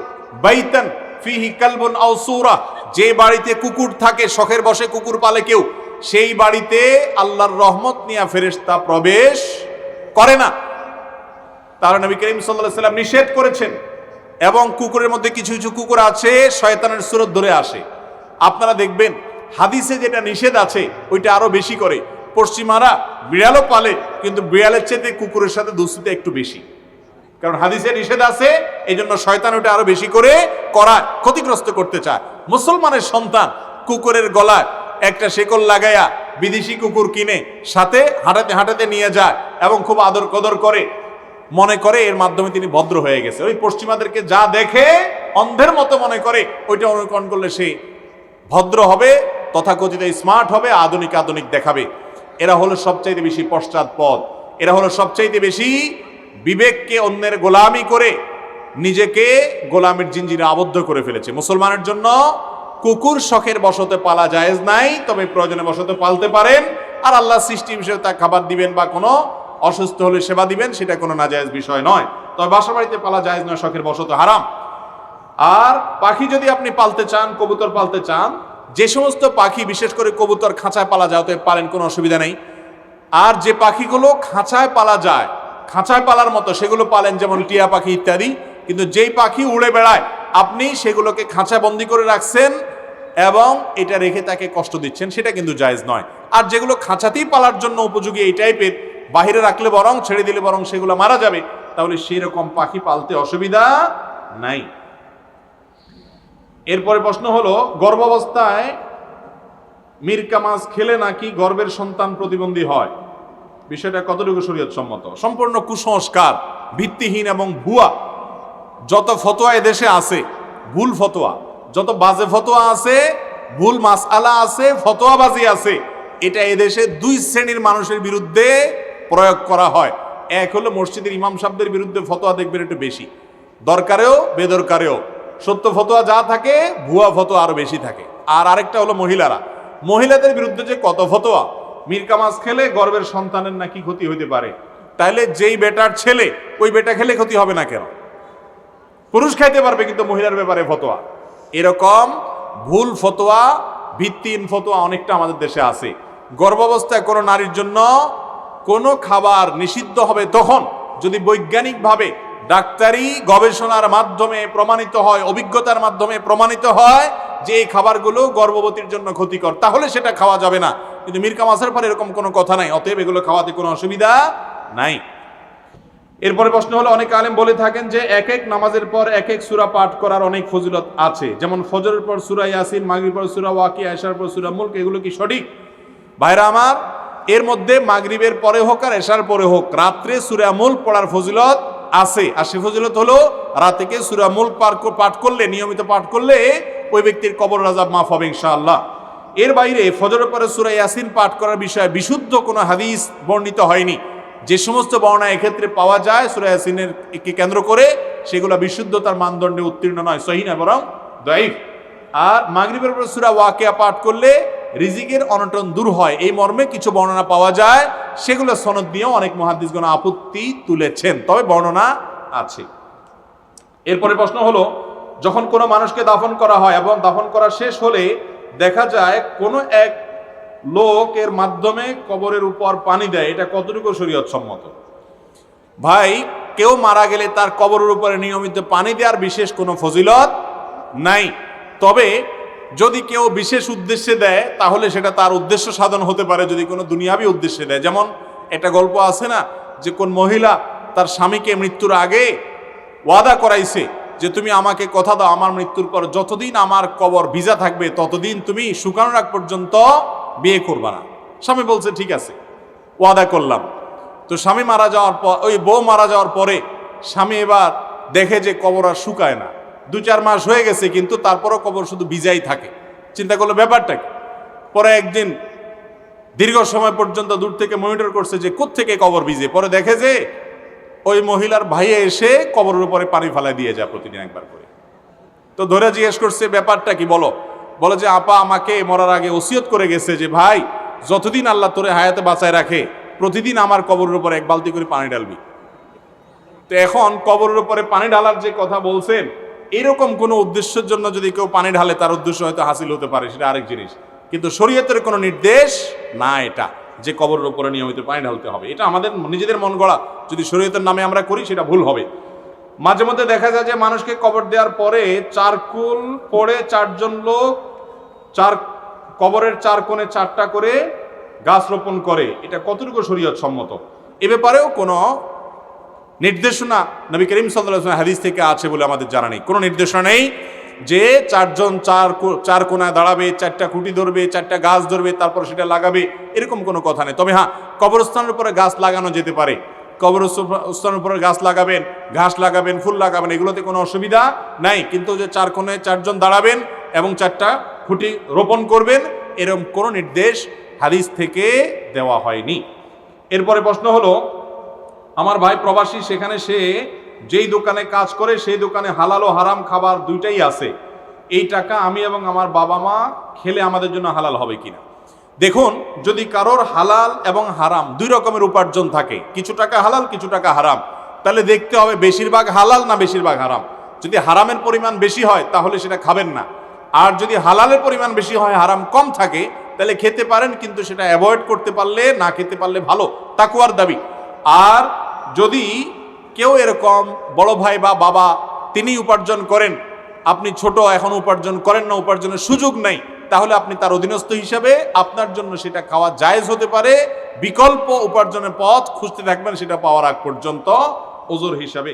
বাইতান ফিহি কালবুন আও সূরা, যে বাড়িতে কুকুর থাকে, শখের বশে কুকুর পালে কেউ, সেই বাড়িতে আল্লাহর রহমত নিয়ে ফেরেশতা প্রবেশ করে না। তার নবী করিম সাল্লাল্লাহু আলাইহি সাল্লাম নিষেধ করেছেন। এবং কুকুরের মধ্যে কিছু কিছু কুকুর আছে শয়তানের সুরত ধরে আসে। আপনারা দেখবেন হাদিসে যেটা নিষেধ আছে ওইটা আরো বেশি করে। পশ্চিমারা বিড়ালও পালে, কিন্তু বিড়ালের চেয়ে কুকুরের সাথে দুস্তিটা একটু বেশি, কারণ হাদিসে নিষেধ আছে, এই জন্য শয়তান ওটা আরো বেশি করে করায়, ক্ষতিগ্রস্ত করতে চায়। মুসলমানের সন্তান কুকুরের গলায় একটা শেকল লাগাইয়া বিদেশি কুকুর কিনে সাথে হাঁটাতে হাঁটাতে নিয়ে যায় এবং খুব আদর কদর করে, মনে করে এর মাধ্যমে তিনি ভদ্র হয়ে গেছে। ওই পশ্চিমাদেরকে যা দেখে অন্ধের মতো মনে করে ওইটা অনুকরণ করলে সে ভদ্র হবে, তথাকথিত স্মার্ট হবে, আধুনিক দেখাবে। এরা হলো সবচাইতে বেশি পশ্চাৎপদ, এরা হলো সবচাইতে বেশি বিবেককে অন্যের গোলামি করে নিজেকে গোলামের জিঞ্জিরে আবদ্ধ করে ফেলেছে। মুসলমানের জন্য কুকুর শখের বশতে পালা জায়েজ নাই, তবে প্রয়োজনে বশতে পালতে পারেন। আর আল্লাহ সৃষ্টি হিসেবে তা খাবার দিবেন বা কোনো অসুস্থ হলে সেবা দিবেন, সেটা কোনো নাজায়েজ বিষয় নয়। তবে বাসা বাড়িতে পালা জায়েজ নয়, শখের বশত হারাম। আর পাখি যদি আপনি পালতে চান, কবুতর পালতে চান, যে সমস্ত পাখি বিশেষ করে কবুতর খাঁচায় পালা যায় তো পারেন, কোনো অসুবিধা নেই। আর যে পাখিগুলো খাঁচায় পালা যায়, খাঁচায় পালার মতো, সেগুলো পালেন, যেমন টিয়া পাখি ইত্যাদি। কিন্তু যেই পাখি উড়ে বেড়ায় আপনি সেগুলোকে খাঁচায় বন্দি করে রাখছেন এবং এটা রেখে তাকে কষ্ট দিচ্ছেন, সেটা কিন্তু জায়েজ নয়। আর যেগুলো খাঁচাতেই পালার জন্য উপযোগী এই টাইপের, বাহিরে রাখলে বরং, ছেড়ে দিলে বরং সেগুলো মারা যাবে, তাহলে সেই রকম পাখি পালতে অসুবিধা নাই। এরপরে প্রশ্ন হলো, গর্ভাবস্থায় মিরকা মাছ খেলে নাকি গর্ভের সন্তান প্রতিবন্ধী হয়, বিষয়টা কতটুকু শরীয়ত সম্মত? সম্পূর্ণ কুসংস্কার, ভিত্তিহীন এবং ভুয়া। যত ফতোয়া এদেশে আছে ভুল ফতোয়া, যত বাজে ফতোয়া আছে, ভুল মাসআলা আছে, ফতোয়াবাজি আছে, এটা এদেশে দুই শ্রেণীর মানুষের বিরুদ্ধে প্রয়োগ করা হয়। এক হলো মসজিদের ইমাম সাহেবদের বিরুদ্ধে ফতোয়া দেখবেন একটু বেশি, দরকারেও বেদরকারেও সত্য ফতোয়া যা থাকে, ভুয়া ফতোয়া আরো বেশি থাকে। আর আরেকটা হলো মহিলাদের বিরুদ্ধে যে কত ফতোয়া, মিরকা মাছ খেলে গর্ভের সন্তানের নাকি ক্ষতি হইতে পারে, তাহলে যেই বেটার ছেলে ওই বেটা খেলে ক্ষতি হবে না কেন? পুরুষ খাইতে পারবে কিন্তু মহিলার ব্যাপারে ফতোয়া, এরকম ভুল ফতোয়া, ভিত্তিহীন ফতোয়া অনেকটা আমাদের দেশে আছে। গর্ভাবস্থায় কোনো নারীর জন্য কোনো খাবার নিষিদ্ধ হবে তখন যদি বৈজ্ঞানিকভাবে ডাক্তারি গবেষণার মাধ্যমে প্রমাণিত হয়, অভিজ্ঞতার মাধ্যমে প্রমাণিত হয় যে এই খাবারগুলো গর্ভবতীর জন্য ক্ষতিকর, তাহলে সেটা খাওয়া যাবে না। কিন্তু মীর কামাসের পর এরকম কোনো কথা নাই, অতএব এগুলো খাওয়াতে কোনো অসুবিধা নাই। এরপরে প্রশ্ন হলো, অনেক আলেম বলে থাকেন যে এক এক নামাজের পর এক এক সূরা পাঠ করার অনেক ফজিলত আছে, যেমন ফজরের পর সূরা ইয়াসিন, মাগরিবের পর সূরা ওয়াকিয়া, এশার পর সূরা মুলক। এগুলো কি সঠিক? ভাইরা আমার, এর মধ্যে মাগরিবের পরে হোক আর এশার পরে হোক রাত্রে সূরা মুলক পড়ার ফজিলত আছে। আর সে ফজিলত হলো রাতে সূরা মুলক পাঠ করলে, নিয়মিত পাঠ করলে ওই ব্যক্তির কবর আযাব মাফ হবে ইনশাআল্লাহ। এর বাইরে ফজরের পরে সূরা ইয়াসিন পাঠ করার বিষয়ে বিশুদ্ধ কোনো হাদিস বর্ণিত হয়নি। যে সমস্ত বর্ণনা এক্ষেত্রে পাওয়া যায় সূরা ইয়াসিনের কে কেন্দ্র করে, সেগুলো বিশুদ্ধতার মানদণ্ডে উত্তীর্ণ নয়, সহিহ নয়, বরং দাঈফ। আর মাগরিবের পর সূরা ওয়াকিয়া পাঠ করলে রিজিকের অনটন দূর হয়, এই মর্মে কিছু বর্ণনা পাওয়া যায়, সেগুলো সনদ নিয়েও অনেক মুহাদ্দিসগণ আপত্তি তুলেছেন, তবে বর্ণনা আছে। এরপরে প্রশ্ন হলো, যখন কোনো মানুষকে দাফন করা হয় এবং দাফন করা শেষ হলে দেখা যায় কোনো এক লোক এর মাধ্যমে কবরের উপর পানি দেয়, এটা কতটুকু শরীয়ত সম্মত? ভাই, কেউ মারা গেলে তার কবরের উপরে নিয়মিত পানি দেওয়ার বিশেষ কোনো ফজিলত নাই। তবে যদি কেউ বিশেষ উদ্দেশ্যে দেয় তাহলে সেটা তার উদ্দেশ্য সাধন হতে পারে, যদি কোনো দুনিয়াবি উদ্দেশ্যে দেয়। যেমন একটা গল্প আছে না, যে কোন মহিলা তার স্বামীকে মৃত্যুর আগে ওয়াদা করাইছে যে তুমি আমাকে কথা দাও, আমার মৃত্যুর পর যতদিন আমার কবর ভিজা থাকবে ততদিন তুমি শুকানোর আগ পর্যন্ত বিয়ে করবা না। স্বামী বলছে ঠিক আছে, ওয়াদা করলাম। তো স্বামী মারা যাওয়ার পর, ওই বউ মারা যাওয়ার পরে স্বামী এবার দেখে যে কবর আর শুকায় না, 2-4 মাস হয়ে গেছে কিন্তু তারপরও কবর শুধু ভিজাই থাকে। চিন্তা করলো ব্যাপারটা কি। পরে একদিন দীর্ঘ সময় পর্যন্ত দূর থেকে মনিটর করছে যে কোত্থেকে কবর ভিজে, পরে দেখে যে ওই মহিলার ভাইয়ে এসে কবরের উপরে পানি ফেলা দিয়ে যায় প্রতিদিন একবার করে। তো ধরে জিজ্ঞেস করছে ব্যাপারটা কি, বলে যে আপা আমাকে মরার আগে ওসিয়ত করে গেছে যে ভাই যতদিন আল্লাহ তোরে হায়াতে বাঁচায় রাখে প্রতিদিন আমার কবরের উপরে 1 বালতি করে পানি ঢালবি। তো এখন কবরের উপরে পানি ঢালার যে কথা বলছেন, এরকম কোনো উদ্দেশ্যের জন্য যদি কেউ পানি ঢালে তার উদ্দেশ্য হয়তো হাসিল হতে পারে, সেটা আরেক জিনিস, কিন্তু শরীয়তের কোনো নির্দেশ না এটা যে কবরের উপরে নিয়মিত পানি ঢালতে হবে। এটা আমাদের নিজেদের মন গড়া, যদি শরীয়তের নামে আমরা করি সেটা ভুল হবে। মাঝে মধ্যে দেখা যায় যে মানুষকে কবর দেওয়ার পরে চারকুল পড়ে 4 জন লোক কবরের 4 কোণে 4টা করে গাছ রোপণ করে, এটা কতটুকু শরীয়ত সম্মত? এ ব্যাপারেও কোনো নির্দেশনা নবী করিম সাল্লাল্লাহু আলাইহি ওয়াসাল্লাম হাদিস থেকে আছে বলে আমাদের জানা নেই। কোনো নির্দেশনা নেই যে 4 জন 4 কোণায় দাঁড়াবে, 4টা খুঁটি ধরবে, 4টা গাছ ধরবে, তারপর সেটা লাগাবে, এরকম কোনো কথা নেই। তবে হ্যাঁ, কবরস্থানের উপরে গাছ লাগানো যেতে পারে। কবরস্থানের উপরে গাছ লাগাবেন, ঘাস লাগাবেন, ফুল লাগাবেন, এগুলোতে কোনো অসুবিধা নাই। কিন্তু যে 4 কোণে 4 জন দাঁড়াবেন এবং 4টা খুঁটি রোপণ করবেন, এরকম কোনো নির্দেশ হাদিস থেকে দেওয়া হয়নি। এরপরে প্রশ্ন হলো, আমার ভাই প্রবাসী, সেখানে সে যেই দোকানে কাজ করে সেই দোকানে হালাল ও হারাম খাবার দুইটাই আছে, এই টাকা আমি এবং আমার বাবা মা খেলে আমাদের জন্য হালাল হবে কিনা? দেখুন, যদি কারোর হালাল এবং হারাম 2 রকমের উপার্জন থাকে, কিছু টাকা হালাল কিছু টাকা হারাম, তাহলে দেখতে হবে বেশিরভাগ হালাল না বেশিরভাগ হারাম। যদি হারামের পরিমাণ বেশি হয় তাহলে সেটা খাবেন না, আর যদি হালালের পরিমাণ বেশি হয়, হারাম কম থাকে, তাহলে খেতে পারেন, কিন্তু সেটা অ্যাভয়েড করতে পারলে, না খেতে পারলে ভালো, তাকওয়ার দাবি। আর যদি কেউ এরকম বড় ভাই বা বাবা তিনি উপার্জন করেন, আপনি ছোট এখন উপার্জন করেন না, উপার্জনের সুযোগ নাই, তাহলে আপনি তার অধীনস্থ হিসাবে আপনার জন্য সেটা খাওয়া জায়েজ হতে পারে। বিকল্প উপার্জনের পথ খুঁজতে থাকবেন, সেটা পাওয়ার আগ পর্যন্ত ওজর হিসাবে।